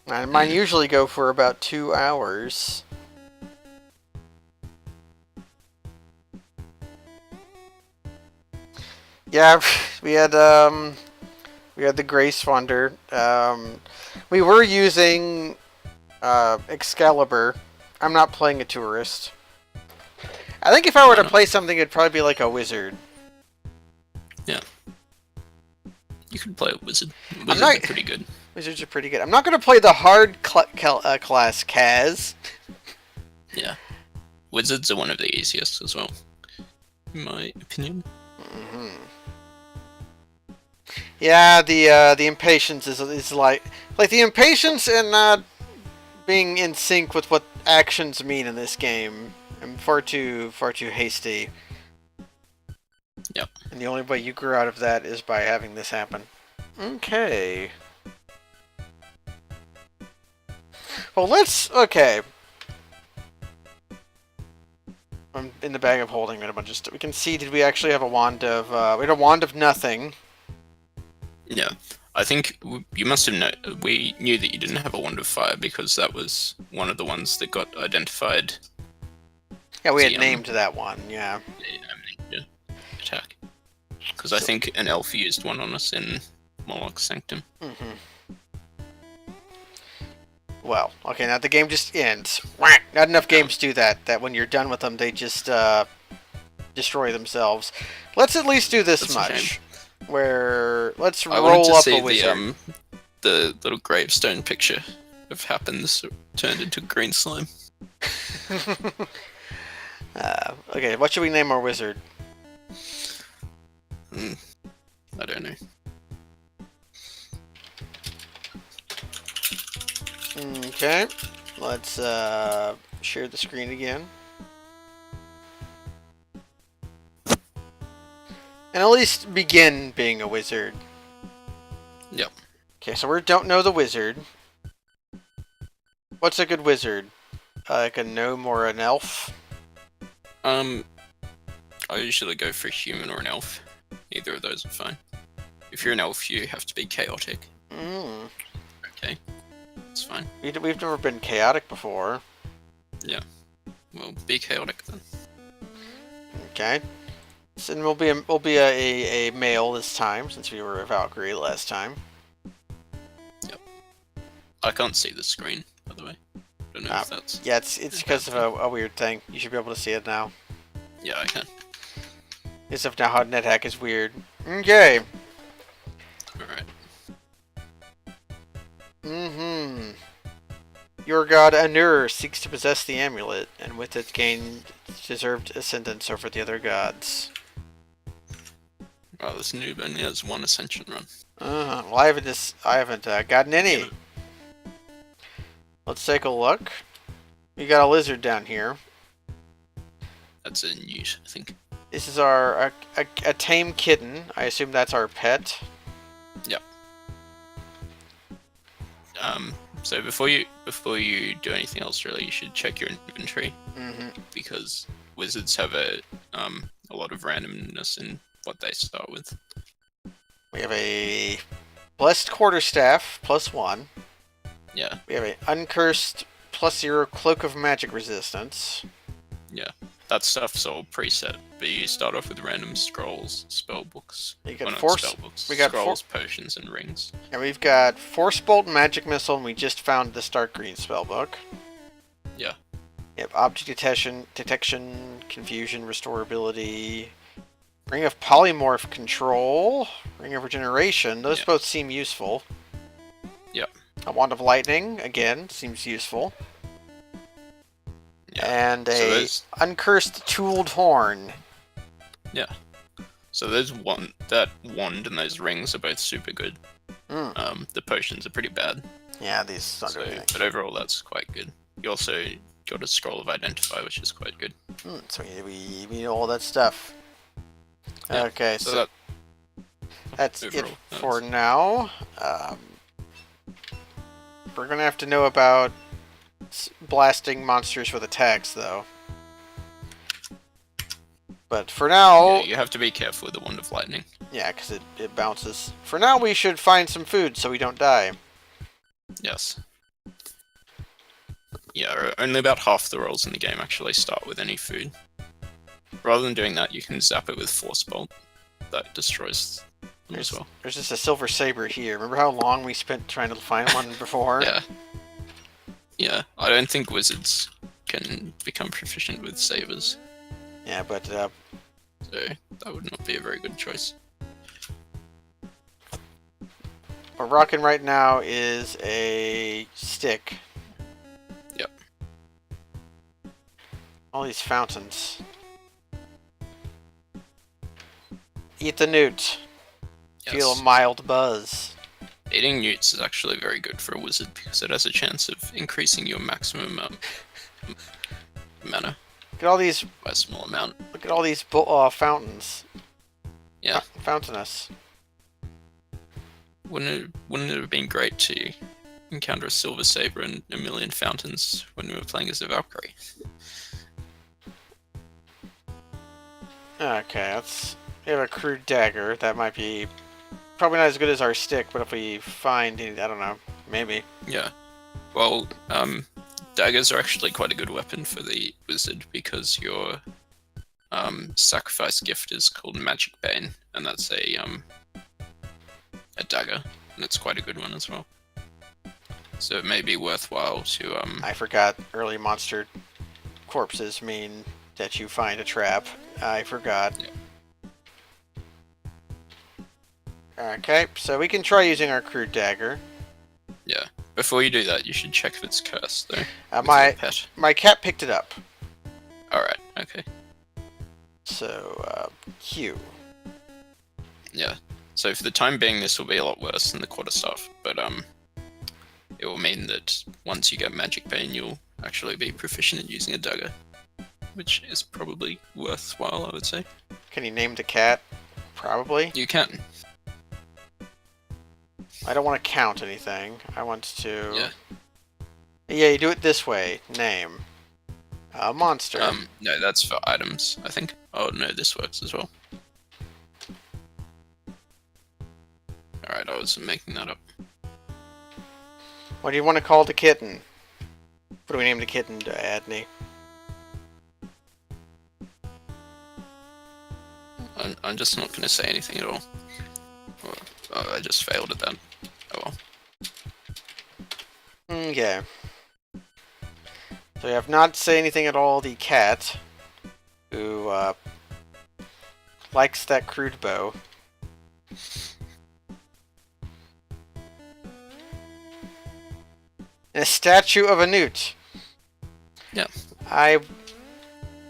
And mine usually go for about 2 hours. Yeah, we had the Grace Wonder. We were using Excalibur. I'm not playing a tourist. I think if I were to play something, it'd probably be like a wizard. Yeah. You could play a wizard. Wizards are pretty good. Wizards are pretty good. I'm not going to play the hard class Kaz. Yeah. Wizards are one of the easiest as well, in my opinion. Yeah, the impatience is like the impatience and not being in sync with what actions mean in this game. I'm far too hasty. Yep. And the only way you grew out of that is by having this happen. Okay. Well, okay. I'm in the bag of holding a bunch of stuff. We can see, did we actually have a wand of, we had a wand of nothing. Yeah. I think you must have known, we knew that you didn't have a wand of fire because that was one of the ones that got identified. Yeah, we had named that one, yeah. Yeah. Attack. Because I think an elf used one on us in Moloch's Sanctum. Well, okay, now the game just ends. Whack! Not enough games do that. That when you're done with them, they just destroy themselves. Let's at least do this much. Where let's roll up a wizard. The little gravestone picture of Happens turned into green slime. Okay, what should we name our wizard? I don't know. Okay, let's share the screen again. And at least begin being a wizard. Yep. Okay, so we don't know the wizard. What's a good wizard? Like a gnome or an elf? I usually go for a human or an elf. Either of those are fine. If you're an elf, you have to be chaotic. Okay. That's fine. We've never been chaotic before. Yeah. Well, be chaotic then. Okay. So we'll be a male this time, since we were a Valkyrie last time. Yep. I can't see the screen, by the way. Don't know if that's... Yeah, it's because of a weird thing. You should be able to see it now. Yeah, I can. As of now, how nethack is weird. Okay. Alright. Your god Anur seeks to possess the amulet, and with it gain deserved ascendance over the other gods. Oh, this noob only has one ascension run. Well, I haven't gotten any. Let's take a look. We got a lizard down here. That's a newt, I think. This is our a tame kitten. I assume that's our pet. Yep. So before you do anything else, really, you should check your inventory because wizards have a lot of randomness in what they start with. We have a blessed quarterstaff +1. Yeah. We have a uncursed +0 cloak of magic resistance. Yeah. That stuff's all preset, but you start off with random scrolls, spell books. You got scrolls, potions, and rings. And we've got Force Bolt, Magic Missile, and we just found the Stark Green spellbook. Yep, object detection, confusion, restorability, ring of polymorph control, ring of regeneration. Those both seem useful. Yep. A wand of lightning again seems useful. Yeah. And a uncursed tooled horn. Yeah. So there's that wand and those rings are both super good. The potions are pretty bad. Yeah, these don't do anything. But overall, that's quite good. You also got a scroll of identify, which is quite good. So we need all that stuff. Yeah, okay, so that's overall, it for now. We're gonna have to know about blasting monsters with attacks, though. But for now... Yeah, you have to be careful with the Wand of Lightning. Yeah, because it bounces. For now, we should find some food so we don't die. Yes. Yeah, only about half the rolls in the game actually start with any food. Rather than doing that, you can zap it with Force Bolt. That destroys them as well. There's just a silver saber here. Remember how long we spent trying to find one before? Yeah. Yeah, I don't think wizards can become proficient with sabers. Yeah, but... So, that would not be a very good choice. What we're rocking right now is a stick. Yep. All these fountains. Eat the newt. Yes. Feel a mild buzz. Eating newts is actually very good for a wizard because it has a chance of increasing your maximum mana. Look at all these... By a small amount. Look at all these fountains. Yeah. Fountainous. Wouldn't it have been great to encounter a silver saber and a million fountains when we were playing as a Valkyrie? Okay, we have a crude dagger. That might be probably not as good as our stick, but if we find any, I don't know, maybe. Yeah. Well, daggers are actually quite a good weapon for the wizard because your sacrifice gift is called Magic Bane, and that's a dagger, and it's quite a good one as well. So it may be worthwhile to I forgot early monster corpses mean that you find a trap. I forgot. Yeah. Okay, so we can try using our crude dagger. Yeah. Before you do that, you should check if it's cursed, though. My cat picked it up. Alright, okay. So, Q. Yeah. So for the time being, this will be a lot worse than the quarterstaff, but it will mean that once you get Magic Bane, you'll actually be proficient in using a dagger, which is probably worthwhile, I would say. Can you name the cat? Probably. You can. I don't want to count anything. I want to... Yeah. Yeah, you do it this way. Name. A monster. No, that's for items, I think. Oh, no, this works as well. Alright, I was making that up. What do you want to call the kitten? What do we name the kitten, Adney? I'm just not going to say anything at all. Oh, I just failed at that. Oh well. Okay. So we have not say anything at all the cat, who likes that crude bow. And a statue of a newt. Yeah. I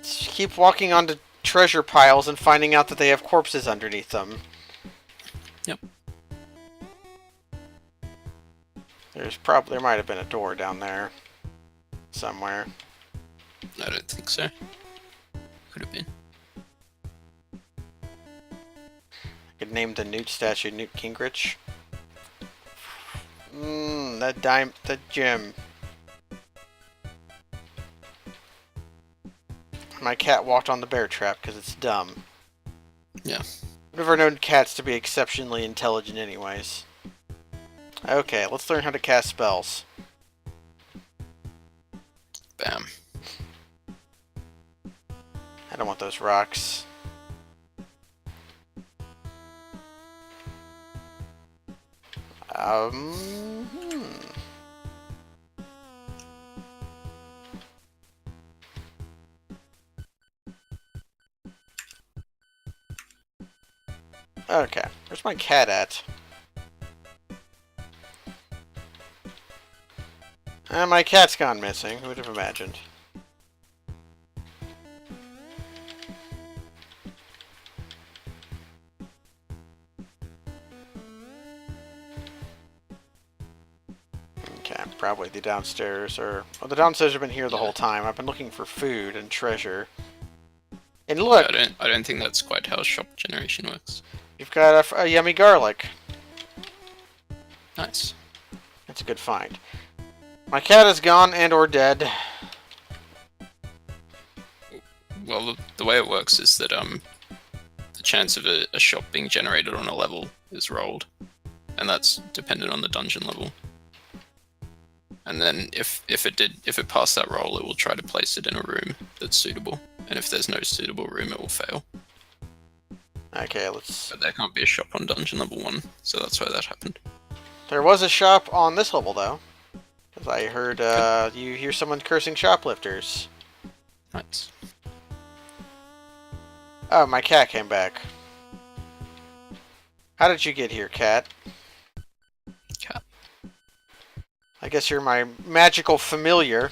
keep walking onto treasure piles and finding out that they have corpses underneath them. Yep. There might have been a door down there somewhere. I don't think so. Could have been. I could name the newt statue Newt Gingrich. That gem. My cat walked on the bear trap because it's dumb. Yeah. I've never known cats to be exceptionally intelligent anyways. Okay, let's learn how to cast spells. Bam. I don't want those rocks. Okay, where's my cat at? My cat's gone missing. Who would have imagined? Okay, probably the downstairs, or... Well, the downstairs have been here the whole time. I've been looking for food and treasure. And look! I don't think that's quite how shop generation works. You've got a yummy garlic. Nice. That's a good find. My cat is gone and or dead. Well, the way it works is that the chance of a shop being generated on a level is rolled, and that's dependent on the dungeon level. And then if it passed that roll, it will try to place it in a room that's suitable. And if there's no suitable room, it will fail. Okay, let's... But there can't be a shop on dungeon level 1, so that's why that happened. There was a shop on this level, though. Because I heard, you hear someone cursing shoplifters. Nice. Oh, my cat came back. How did you get here, cat? Cat. I guess you're my magical familiar.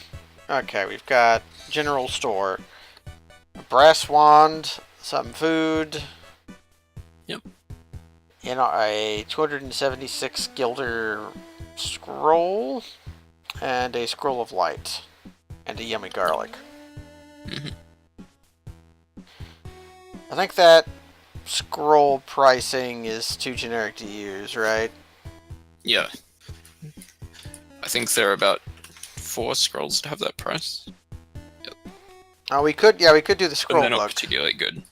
Okay, we've got general store. A brass wand, some food. Yep. You know, a 276 guilder scroll. And a scroll of light. And a yummy garlic. Mm-hmm. I think that scroll pricing is too generic to use, right? Yeah. I think there are about 4 scrolls to have that price. Yep. Oh, we could do the scroll But they're not book. particularly good.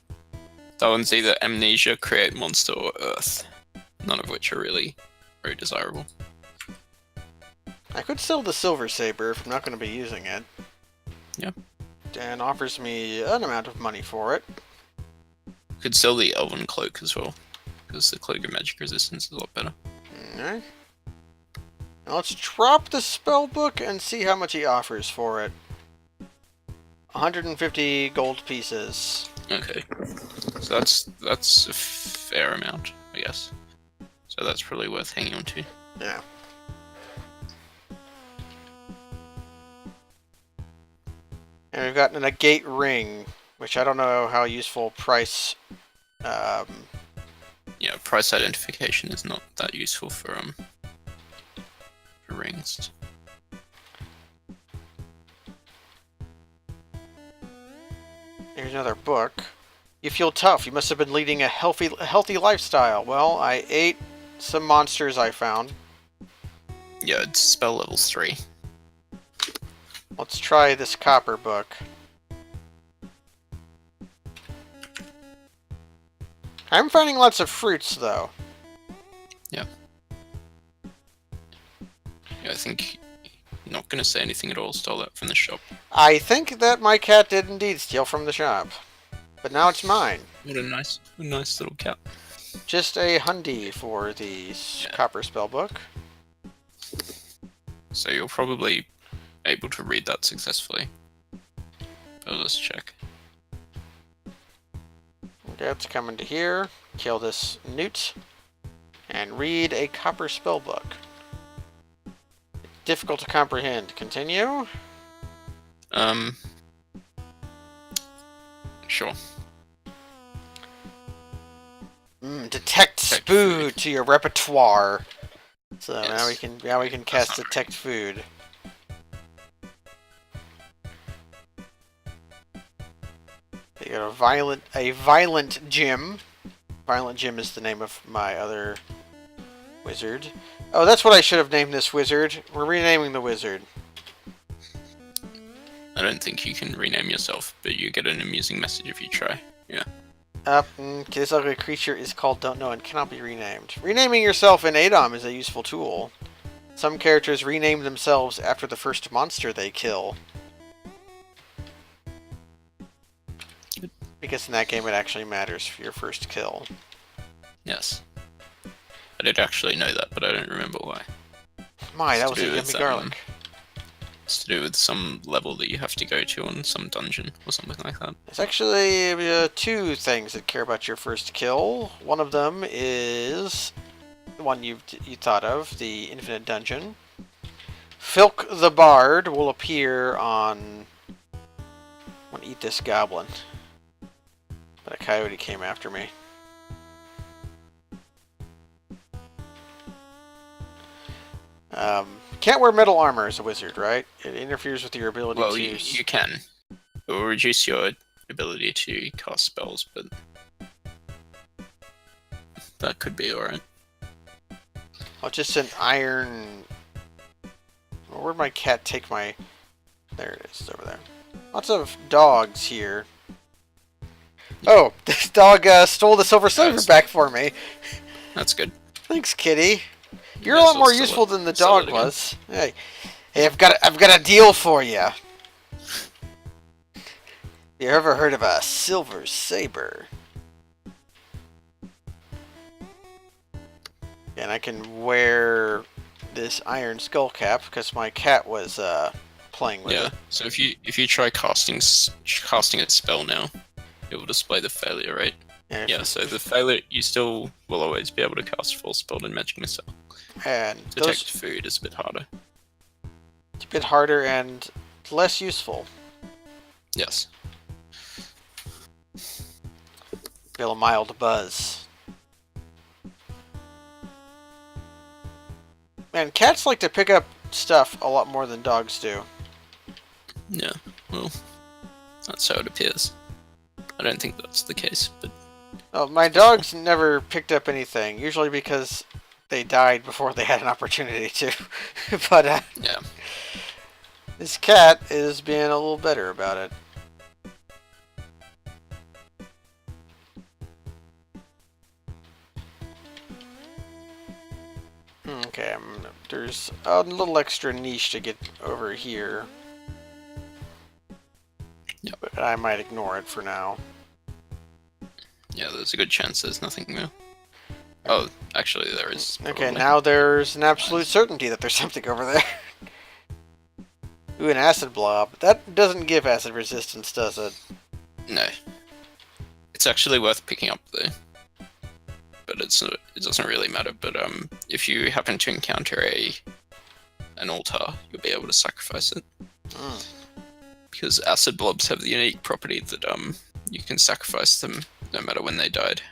That one's either Amnesia, Create Monster, or Earth. None of which are really very desirable. I could sell the Silver Saber if I'm not going to be using it. Yeah. Dan offers me an amount of money for it. Could sell the Elven Cloak as well, because the Cloak of Magic Resistance is a lot better. Alright. Now let's drop the spell book and see how much he offers for it. 150 gold pieces. Okay. So that's a fair amount, I guess. So that's probably worth hanging on to. Yeah. And we've got an agate ring, which I don't know how useful price... Yeah, price identification is not that useful for rings. Here's another book. You feel tough. You must have been leading a healthy lifestyle. Well, I ate some monsters I found. Yeah, it's spell level 3. Let's try this copper book. I'm finding lots of fruits, though. Yeah. Yeah, I think you're not going to say anything at all. Stole that from the shop. I think that my cat did indeed steal from the shop. But now it's mine. What a nice little cat. Just a hundy for the copper spellbook. So you're probably able to read that successfully. But let's check. Let's come into here, kill this newt, and read a copper spellbook. Difficult to comprehend. Continue? Sure. Detect food to your repertoire. So Yes. now we can cast not detect food. You got a violent gym. Violent Gym is the name of my other wizard. Oh, that's what I should have named this wizard. We're renaming the wizard. I don't think you can rename yourself, but you get an amusing message if you try. Yeah. This ugly creature is called Don't Know and cannot be renamed. Renaming yourself in ADOM is a useful tool. Some characters rename themselves after the first monster they kill. Because in that game it actually matters for your first kill. Yes. I did actually know that, but I don't remember why. My, that was a It's to do yummy with, garlic. It's to do with some level that you have to go to on some dungeon or something like that. There's actually two things that care about your first kill. One of them is the one you thought of, the Infinite Dungeon. Filk the Bard will appear on... I'm gonna eat this goblin. But a coyote came after me. Can't wear metal armor as a wizard, right? It interferes with your ability Well, to... you can. It will reduce your ability to cast spells, but that could be alright. Oh, just an iron... Where'd my cat take my... There it is, it's over there. Lots of dogs here. Oh, this dog stole the silver slaver back for me. That's good. Thanks, kitty. You're a lot more useful than the dog was. Hey, I've got a deal for you. You ever heard of a silver saber? And I can wear this iron skull cap because my cat was playing with it. So if you try casting a spell now, it will display the failure rate. So the failure, you still will always be able to cast full spell and magic missile. And detect food is a bit harder. It's a bit harder and less useful. Yes. Feel a mild buzz. Man, cats like to pick up stuff a lot more than dogs do. Yeah, well, that's how it appears. I don't think that's the case, but... Oh, my dogs never picked up anything, usually because they died before they had an opportunity to. But yeah, this cat is being a little better about it. Okay, there's a little extra niche to get over here. Yep. But I might ignore it for now. Yeah, there's a good chance there's nothing there. Oh, actually there is. Okay, now there's an absolute certainty that there's something over there. Ooh, an acid blob. That doesn't give acid resistance, does it? No. It's actually worth picking up though. But it doesn't really matter. But if you happen to encounter an altar, you'll be able to sacrifice it. Because acid blobs have the unique property that you can sacrifice them no matter when they died.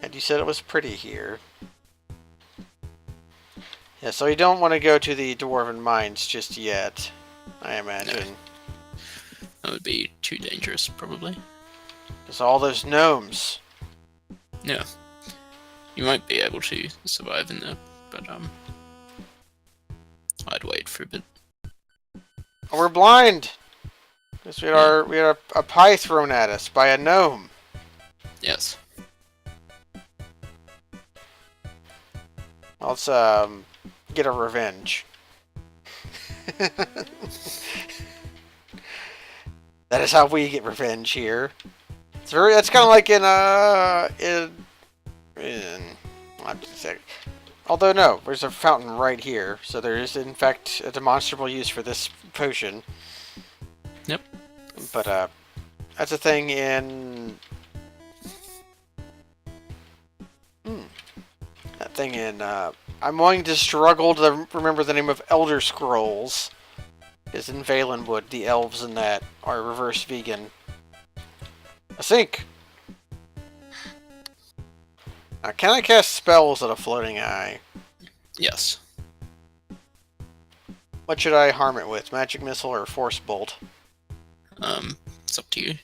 And you said it was pretty here. Yeah, so you don't want to go to the Dwarven Mines just yet, I imagine. No. That would be too dangerous, probably. There's all those gnomes. Yeah. You might be able to survive in there, but I'd wait for a bit. Oh, we're blind! Because we had a pie thrown at us by a gnome. Yes. Let's get a revenge. That is how we get revenge here. That's kind of like although no, there's a fountain right here, so there is in fact a demonstrable use for this potion. Yep. But that's a thing in I'm going to struggle to remember the name of Elder Scrolls. Is in Valenwood, the elves in that are reverse vegan. A sink. Now, can I cast spells at a floating eye? Yes. What should I harm it with? Magic missile or force bolt? It's up to you.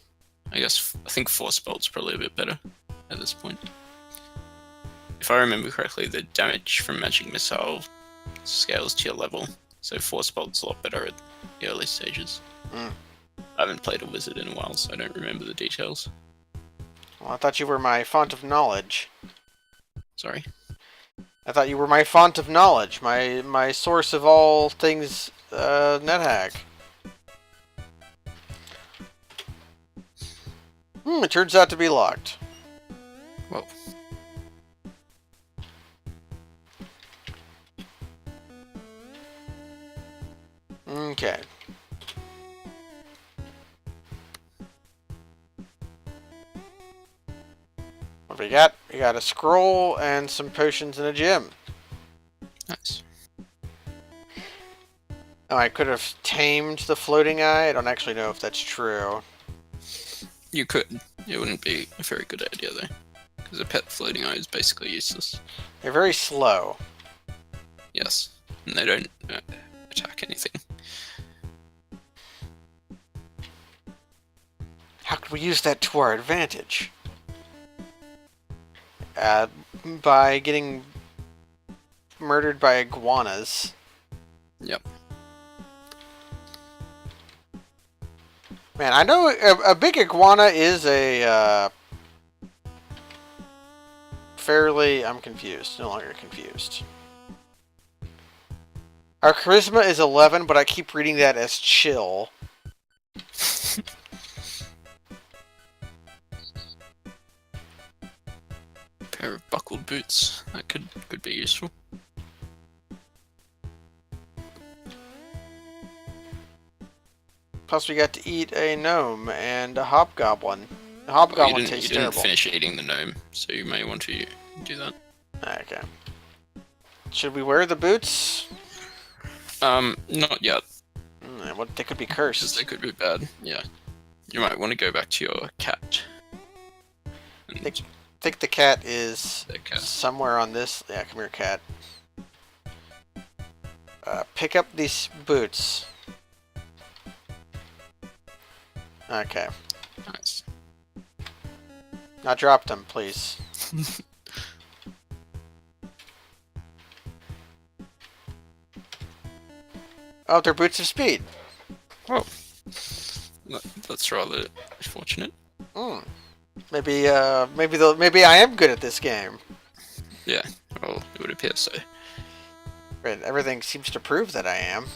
I think force bolt's probably a bit better at this point. If I remember correctly, the damage from magic missile scales to your level, so force bolt's a lot better at the early stages. I haven't played a wizard in a while, so I don't remember the details. Well, I thought you were my font of knowledge. Sorry? I thought you were my font of knowledge, my source of all things nethack. It turns out to be locked. Well. Okay. What we got? We got a scroll and some potions in a gym. Nice. Oh, I could have tamed the floating eye. I don't actually know if that's true. You could. It wouldn't be a very good idea though, because a pet floating eye is basically useless. They're very slow. Yes, and they don't attack anything. How could we use that to our advantage? By getting murdered by iguanas. Yep. Man, I know a big iguana is a fairly... I'm confused. No longer confused. Our charisma is 11, but I keep reading that as chill. Pair of buckled boots. That could be useful. Plus, we got to eat a gnome and a hobgoblin. The Well, hobgoblin you tastes didn't terrible. finish eating the gnome, so you may want to do that. Okay. Should we wear the boots? Not yet, What? They could be because cursed. they could be bad. Yeah. You might want to go back to your cat. And I think the cat is their cat. somewhere on this. Yeah, come here, cat. Pick up these boots. Okay. Nice. Now drop them, please. Oh, they're boots of speed. Oh. That's rather fortunate. Hmm. Maybe I am good at this game. Yeah, well, it would appear so. But everything seems to prove that I am.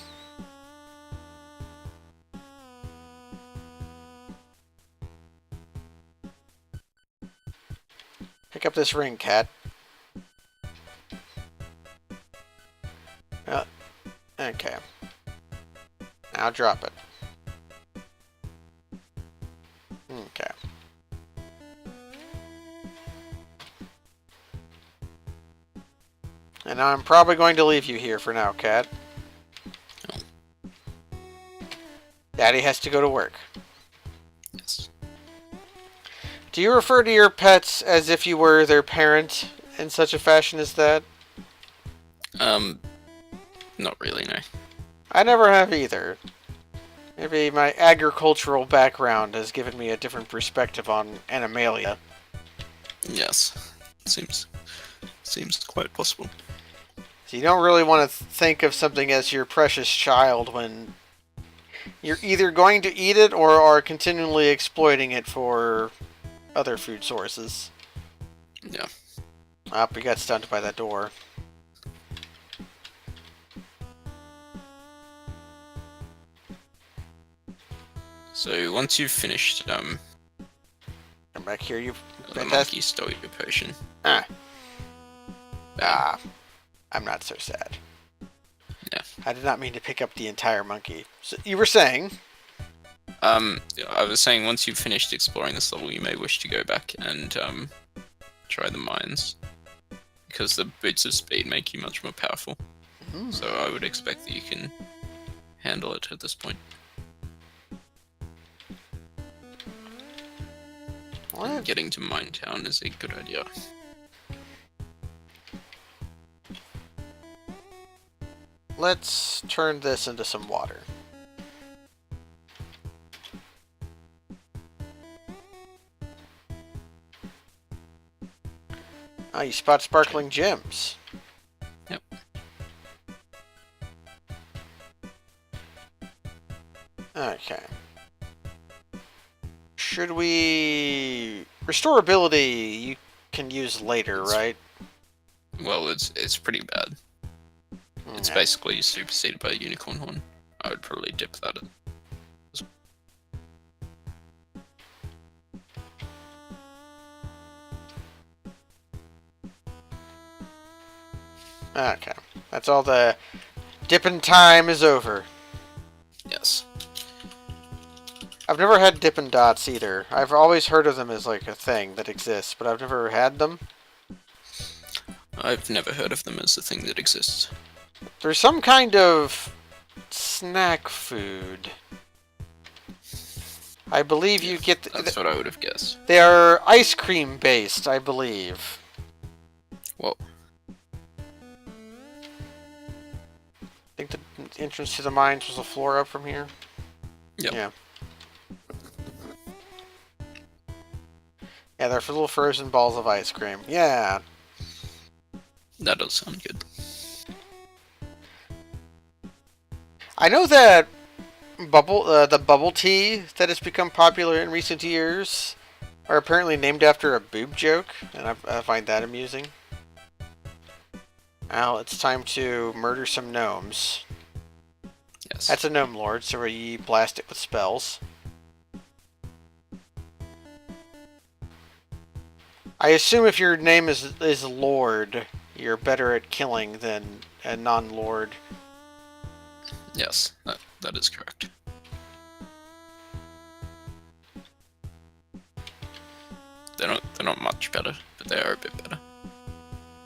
Pick up this ring, cat. Okay. Now drop it. Okay. And now I'm probably going to leave you here for now, cat. Oh. Daddy has to go to work. Yes. Do you refer to your pets as if you were their parent in such a fashion as that? Not really, no. I never have either. Maybe my agricultural background has given me a different perspective on Animalia. Yes. Seems quite possible. So you don't really want to think of something as your precious child when you're either going to eat it or are continually exploiting it for other food sources. Yeah. Ah, we got stunned by that door. So once you've finished, Come back here, you the fantastic. monkey stole your potion. Ah. Bang. Ah. I'm not so sad. Yeah. I did not mean to pick up the entire monkey. So you were saying? I was saying once you've finished exploring this level, you may wish to go back and try the mines, because the boots of speed make you much more powerful. So I would expect that you can handle it at this point. What? Getting to Mine Town is a good idea. Let's turn this into some water. Oh, you spot sparkling gems. Yep. Okay. Should we... Restorability you can use later, right? Well, it's pretty bad. It's Okay. basically superseded by a unicorn horn. I would probably dip that in. Okay. That's all the dipping time is over. Yes. I've never had Dippin' Dots either. I've always heard of them as like a thing that exists, but I've never had them. I've never heard of them as a thing that exists. There's some kind of snack food. I believe you get... That's what I would have guessed. They are ice cream based, I believe. Well, I think the entrance to the mines was a floor up from here. yep. Yeah. Yeah, they're for little frozen balls of ice cream. Yeah. That does sound good. I know that the bubble tea that has become popular in recent years are apparently named after a boob joke, and I find that amusing. Now it's time to murder some gnomes. Yes. That's a gnome lord, so we blast it with spells. I assume if your name is Lord, you're better at killing than a non-Lord. Yes, that is correct. They're not much better, but they are a bit better.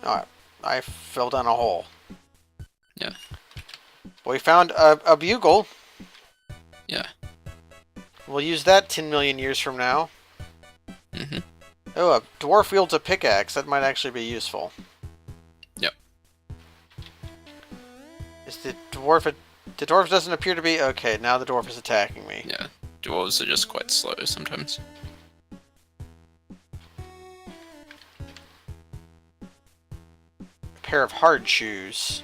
Alright, I fell down a hole. Yeah. We found a bugle. Yeah. We'll use that 10 million years from now. Mm-hmm. Oh, a dwarf wields a pickaxe. That might actually be useful. Yep. Is the dwarf... The dwarf doesn't appear to be... Okay, now the dwarf is attacking me. Yeah. Dwarves are just quite slow sometimes. A pair of hard shoes.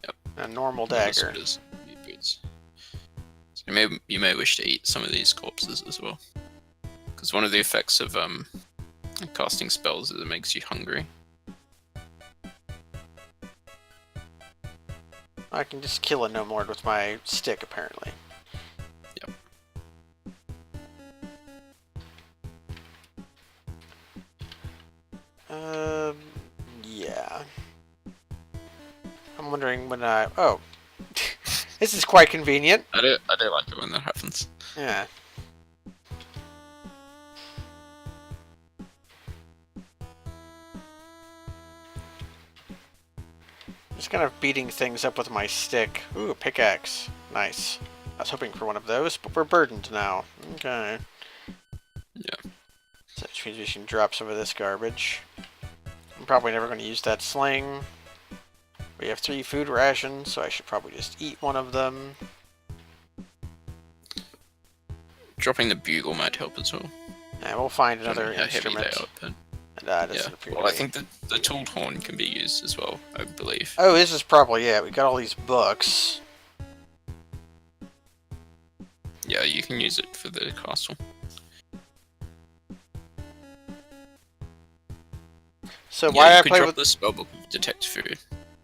Yep. And a normal Normal dagger. boots. So you may wish to eat some of these corpses as well. Because one of the effects of casting spells is it makes you hungry. I can just kill a gnome lord with my stick, apparently. Yep. Yeah. I'm wondering when I... Oh. This is quite convenient. I do like it when that happens. Yeah. Just kind of beating things up with my stick. Ooh, a pickaxe. Nice. I was hoping for one of those, but we're burdened now. Okay. Yeah. So which means we can drop some of this garbage. I'm probably never going to use that sling. We have 3 food rations, so I should probably just eat one of them. Dropping the bugle might help as well. And we'll find another How heavy instrument. they are, but Doesn't appear well, to I be. think the tooled horn can be used as well, I believe. Oh, this is probably it. We got all these books. Yeah, you can use it for the castle. So Yeah, why you I could play drop with... the spellbook of detect food.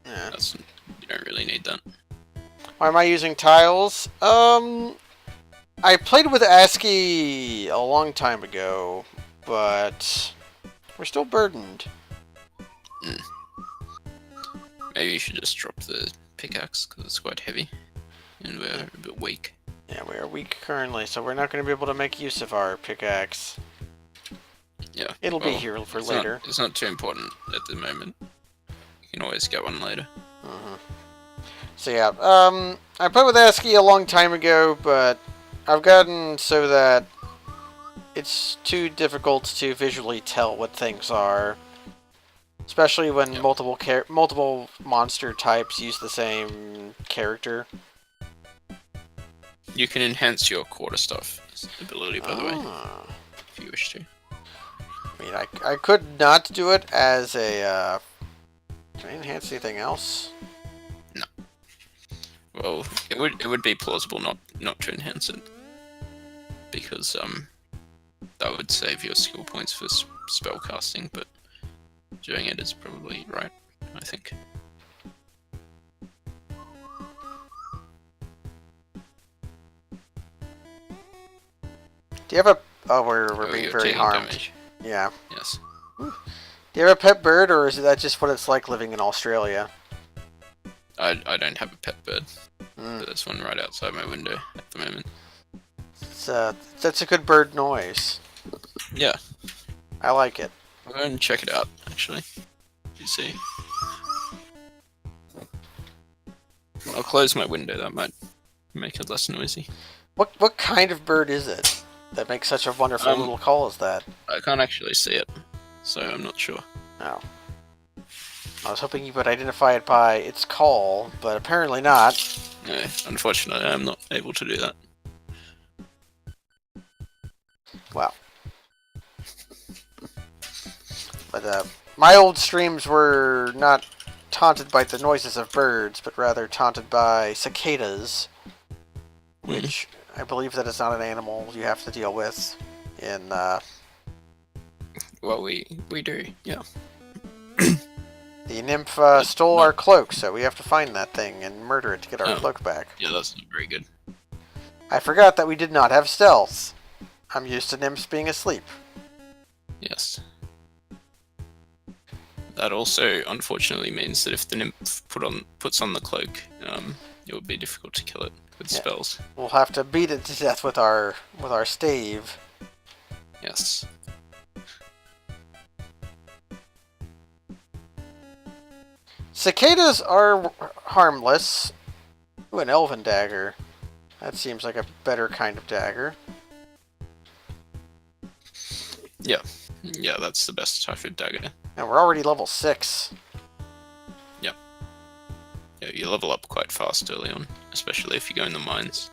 Yeah. You don't really need that. Why am I using tiles? I played with ASCII a long time ago, but we're still burdened. Maybe you should just drop the pickaxe, because it's quite heavy. And we're a bit weak. Yeah, we are weak currently, so we're not going to be able to make use of our pickaxe. Yeah. It'll be here for later. It's not too important at the moment. You can always get one later. So yeah, I played with ASCII a long time ago, but I've gotten so that it's too difficult to visually tell what things are. Especially when Yep. multiple monster types use the same character. You can enhance your quarterstaff ability, by the way, Ah. if you wish to. I mean, I could not do it as a, can I enhance anything else? Well, it would be plausible not to enhance it, because that would save your skill points for spell casting, but doing it is probably right, I think. Do you have a... Oh, we're Oh, being you're very taking harmed. damage. Yeah. Yes. Do you have a pet bird, or is that just what it's like living in Australia? I don't have a pet bird. Mm. But there's one right outside my window at the moment. That's a good bird noise. Yeah. I like it. I'll go and check it out, actually. You see. I'll close my window, that might make it less noisy. What kind of bird is it that makes such a wonderful little call as that? I can't actually see it, so I'm not sure. Oh. I was hoping you would identify it by its call, but apparently not. No, unfortunately, I'm not able to do that. Well. But my old streams were not taunted by the noises of birds, but rather taunted by cicadas, which I believe that is not an animal you have to deal with in, Well, we do, yeah. The nymph stole our cloak, so we have to find that thing and murder it to get our cloak back. Yeah, that's not very good. I forgot that we did not have stealth. I'm used to nymphs being asleep. Yes. That also, unfortunately, means that if the nymph puts on the cloak, it would be difficult to kill it with spells. We'll have to beat it to death with our stave. Yes. Cicadas are harmless. Ooh, an elven dagger. That seems like a better kind of dagger. Yeah. Yeah, that's the best type of dagger. And we're already level 6. Yep. Yeah, you level up quite fast early on, especially if you go in the mines.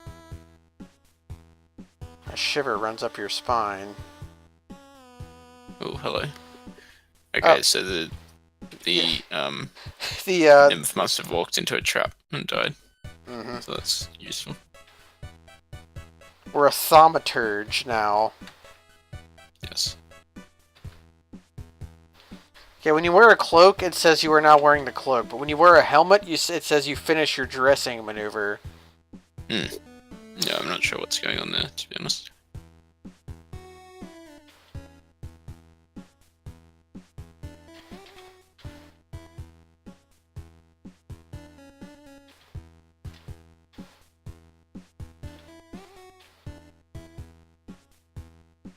A shiver runs up your spine. Oh, hello. Okay, so the nymph must have walked into a trap and died. Mm-hmm. So that's useful. We're a thaumaturge now. Yes. Okay, when you wear a cloak, it says you are now wearing the cloak. But when you wear a helmet, it says you finish your dressing maneuver. Yeah, I'm not sure what's going on there, to be honest.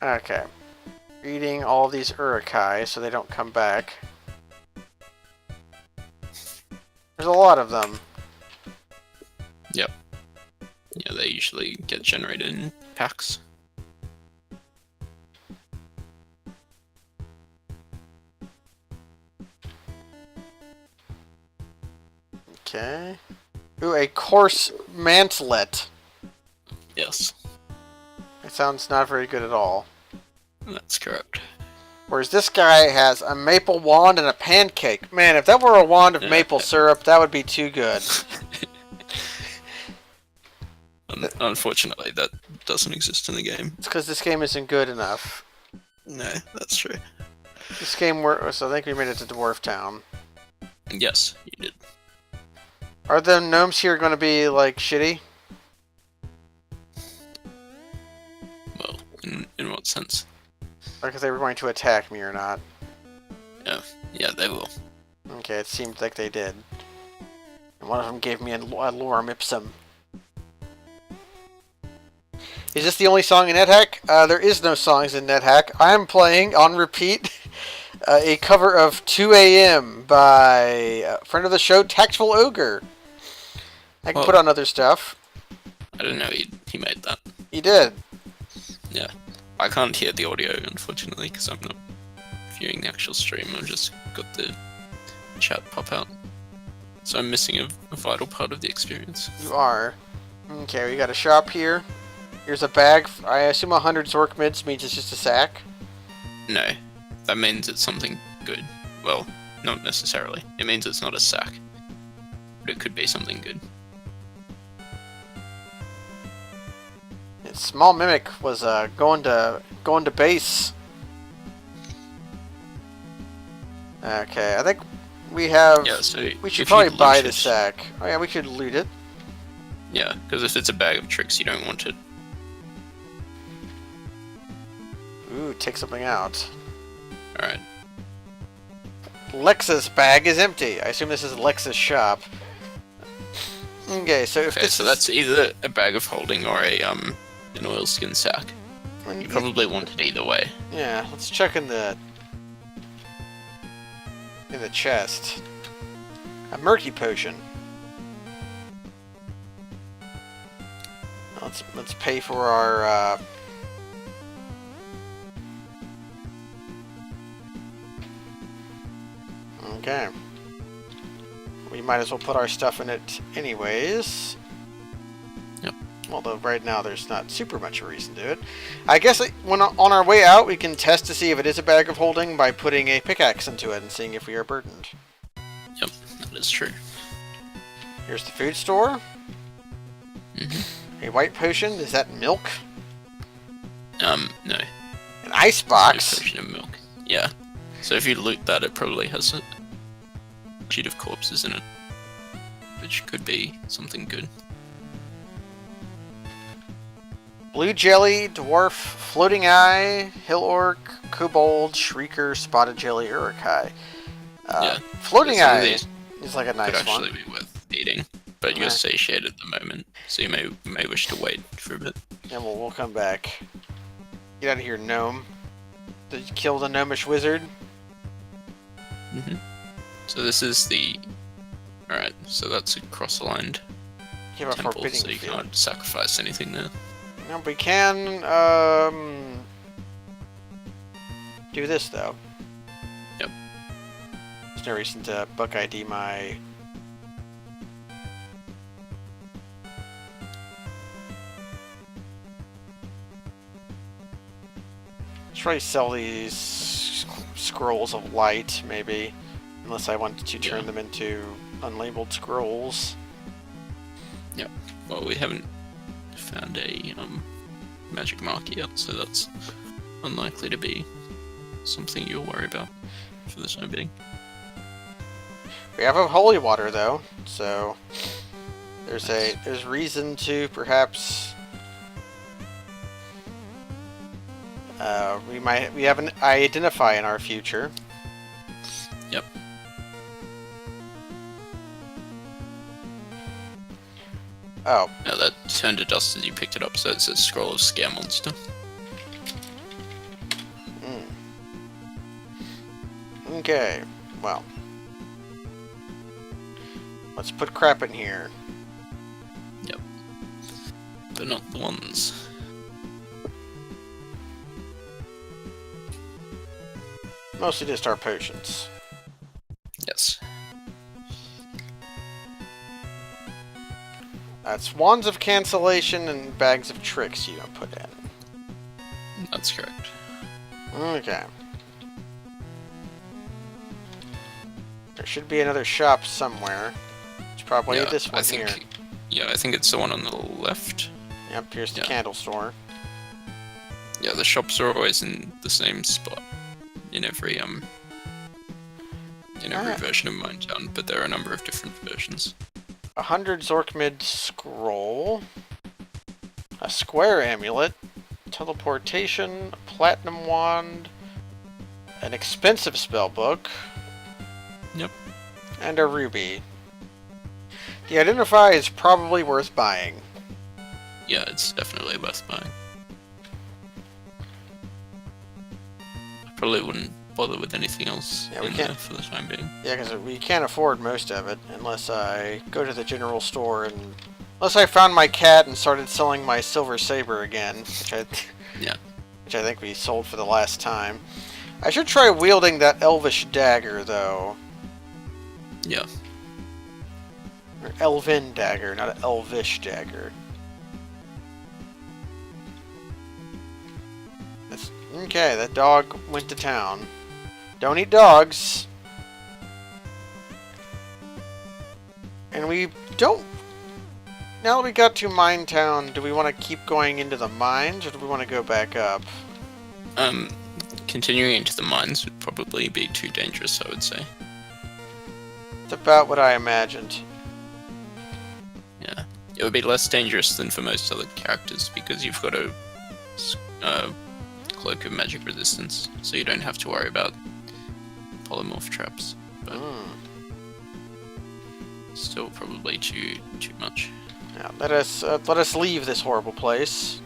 Okay. Eating all these urukai so they don't come back. There's a lot of them. Yep. Yeah, they usually get generated in packs. Okay. Ooh, a coarse mantlet. Yes. It sounds not very good at all. That's correct. Whereas this guy has a maple wand and a pancake. Man, if that were a wand of maple syrup, that would be too good. Unfortunately, that doesn't exist in the game. It's because this game isn't good enough. No, that's true. This game, so I think we made it to Dwarf Town. Yes, you did. Are the gnomes here going to be, like, shitty? Well, in what sense? Like if they were going to attack me or not. Yeah, they will. Okay, it seemed like they did. And one of them gave me a lorem ipsum. Is this the only song in NetHack? There is no songs in NetHack. I am playing, on repeat, a cover of 2 AM by a friend of the show, Tactful Ogre. I can put on other stuff. I didn't know he made that. He did. Yeah. I can't hear the audio, unfortunately, because I'm not viewing the actual stream. I've just got the chat pop out. So I'm missing a vital part of the experience. You are. Okay, we got a shop here. Here's a bag. I assume 100 Zork mints means it's just a sack? No. That means it's something good. Well, not necessarily. It means it's not a sack. But it could be something good. Small Mimic was going to base. Okay, I think we have. Yeah, so we should probably buy the sack. Oh yeah, we should loot it. Yeah, because if it's a bag of tricks, you don't want it. Ooh, take something out. All right. Lexa's bag is empty. I assume this is Lexa's shop. Okay, so if Okay, this so is... that's either a bag of holding or a an oilskin sack. You probably want it either way. Yeah, let's check in the chest. A murky potion. Let's pay for our okay. We might as well put our stuff in it anyways. Yep. Although right now there's not super much reason to do it. I guess when on our way out we can test to see if it is a bag of holding by putting a pickaxe into it and seeing if we are burdened. Yep, that is true. Here's the food store. A white potion. Is that milk? No. An ice box. No potion of milk. Yeah. So if you loot that, it probably has a sheet of corpses in it, which could be something good. Blue jelly, dwarf, floating eye, hill orc, kobold, shrieker, spotted jelly, urukai. Yeah. Floating Some of eye these is like a nice could actually one. be worth eating, but you're satiated at the moment, so you may wish to wait for a bit. Yeah, well, we'll come back. Get out of here, gnome. Did you kill the gnomish wizard? So this is the... Alright, so that's a cross-aligned Give a temple, forbidding so you field. can't sacrifice anything there. No, we can do this though. Yep. There's no reason to buck ID my... Should probably sell these scrolls of light, maybe. Unless I want to turn them into unlabeled scrolls. Yep. Well, we haven't found a magic mark yet, so that's unlikely to be something you'll worry about for the time being. We have a holy water though, so there's reason to perhaps we have an identify in our future. Yep. Oh. Now that turned to dust as you picked it up, so it says Scroll of Scare Monster. Okay, well. Let's put crap in here. Yep. But not the ones. Mostly just our potions. Yes. That's wands of cancellation and bags of tricks you don't put in. That's correct. Okay. There should be another shop somewhere. It's probably this one here. Yeah, I think it's the one on the left. Yep, here's the candle store. Yeah, the shops are always in the same spot in every version of Minetown, but there are a number of different versions. 100 Zorkmid scroll, a square amulet, teleportation, a platinum wand, an expensive spell book. Yep. And a ruby. The Identify is probably worth buying. Yeah, it's definitely worth buying. I probably wouldn't bother with anything else in there for the time being. Yeah, because we can't afford most of it unless I go to the general store and... Unless I found my cat and started selling my silver saber again, which I think we sold for the last time. I should try wielding that elvish dagger, though. Yeah. Or elven dagger, not an elvish dagger. Okay, that dog went to town. Don't eat dogs. And we don't... Now that we got to Minetown, do we want to keep going into the mines, or do we want to go back up? Continuing into the mines would probably be too dangerous, I would say. It's about what I imagined. Yeah. It would be less dangerous than for most other characters, because you've got a cloak of magic resistance, so you don't have to worry about polymorph traps. But... Still probably too much. Now, let us leave this horrible place.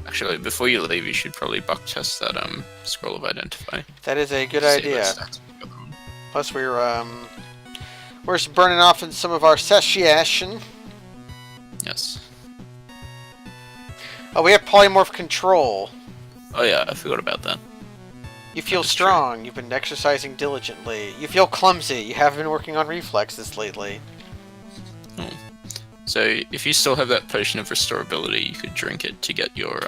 Actually, before you leave, you should probably buck test that scroll of identify. That is a good See if idea. it stacks with the other one. Plus, we're just burning off in some of our satiation. Yes. Oh, we have polymorph control. Oh yeah, I forgot about that. You feel That is strong. You've been exercising diligently. You feel clumsy. You haven't been working on reflexes lately. Oh. So if you still have that potion of restorability, you could drink it to get your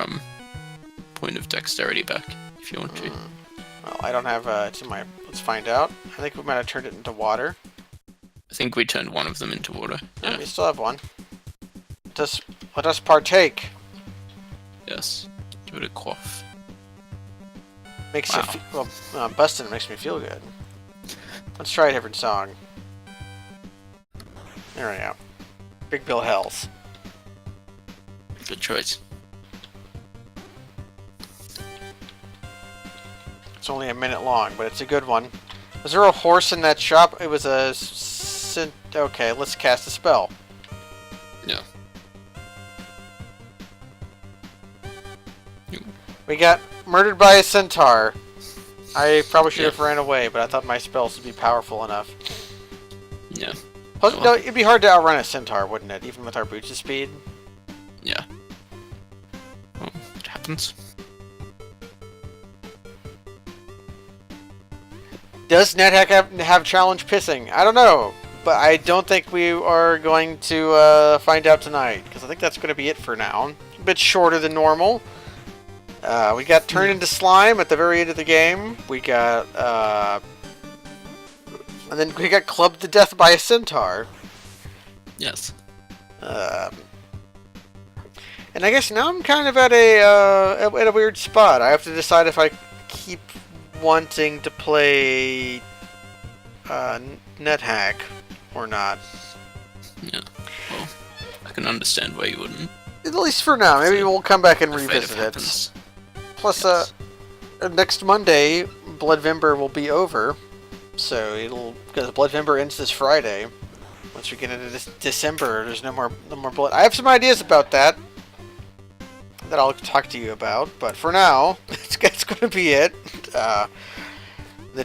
point of dexterity back if you want to. Well, I don't have it's in my. Let's find out. I think we might have turned it into water. I think we turned one of them into water. Oh, Yeah. we still have one. Let us partake. Yes. Give it a quaff. Makes Wow. you busting makes me feel good. Let's try a different song. There we go. Big Bill Hells. Good choice. It's only a minute long, but it's a good one. Was there a horse in that shop? It was a... Okay, let's cast a spell. Yeah. We got murdered by a centaur. I probably should have ran away, but I thought my spells would be powerful enough. Yeah. Plus, Oh, no, it'd be hard to outrun a centaur, wouldn't it? Even with our boots of speed. Yeah. Well, it happens. Does NetHack have challenge pissing? I don't know, but I don't think we are going to find out tonight, because I think that's going to be it for now. A bit shorter than normal. We got turned into slime at the very end of the game. We got, and then we got clubbed to death by a centaur. Yes. And I guess now I'm kind of at a weird spot. I have to decide if I keep wanting to play NetHack or not. Yeah. Well, I can understand why you wouldn't. At least for now. Maybe we'll come back and The fate revisit of it. happens. Plus, Yes. Next Monday, Bloodvember will be over. So because Bloodvember ends this Friday. Once we get into this December, there's no more blood. I have some ideas about that I'll talk to you about. But for now, it's going to be it.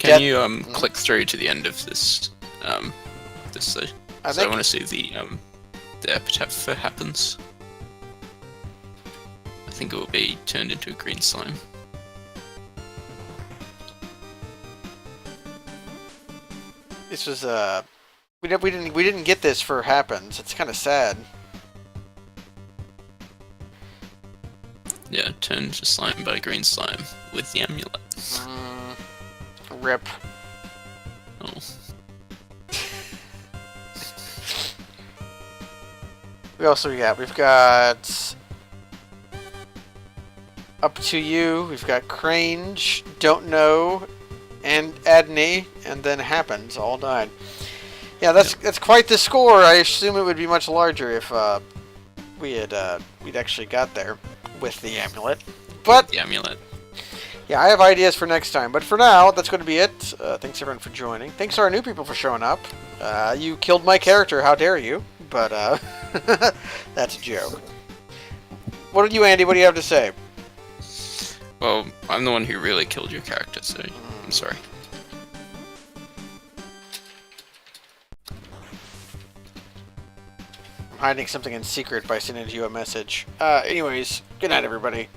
Can you click through to the end of this this thing? I So I want to see the epitaph for happens. I think it will be turned into a green slime. This was we didn't get this for happens. It's kind of sad. Yeah, turned to slime by green slime with the amulet. Rip. Oh. We've got Up to You, we've got Crange, Don't Know, and Adney, and then Happens, all died. Yeah, that's quite the score. I assume it would be much larger if we'd actually got there with the amulet. But The amulet. yeah, I have ideas for next time. But for now, that's going to be it. Thanks everyone for joining. Thanks to our new people for showing up. You killed my character, how dare you? But that's a joke. What are you, Andy? What do you have to say? Well, I'm the one who really killed your character, so I'm sorry. I'm hiding something in secret by sending you a message. Anyways, good night, everybody.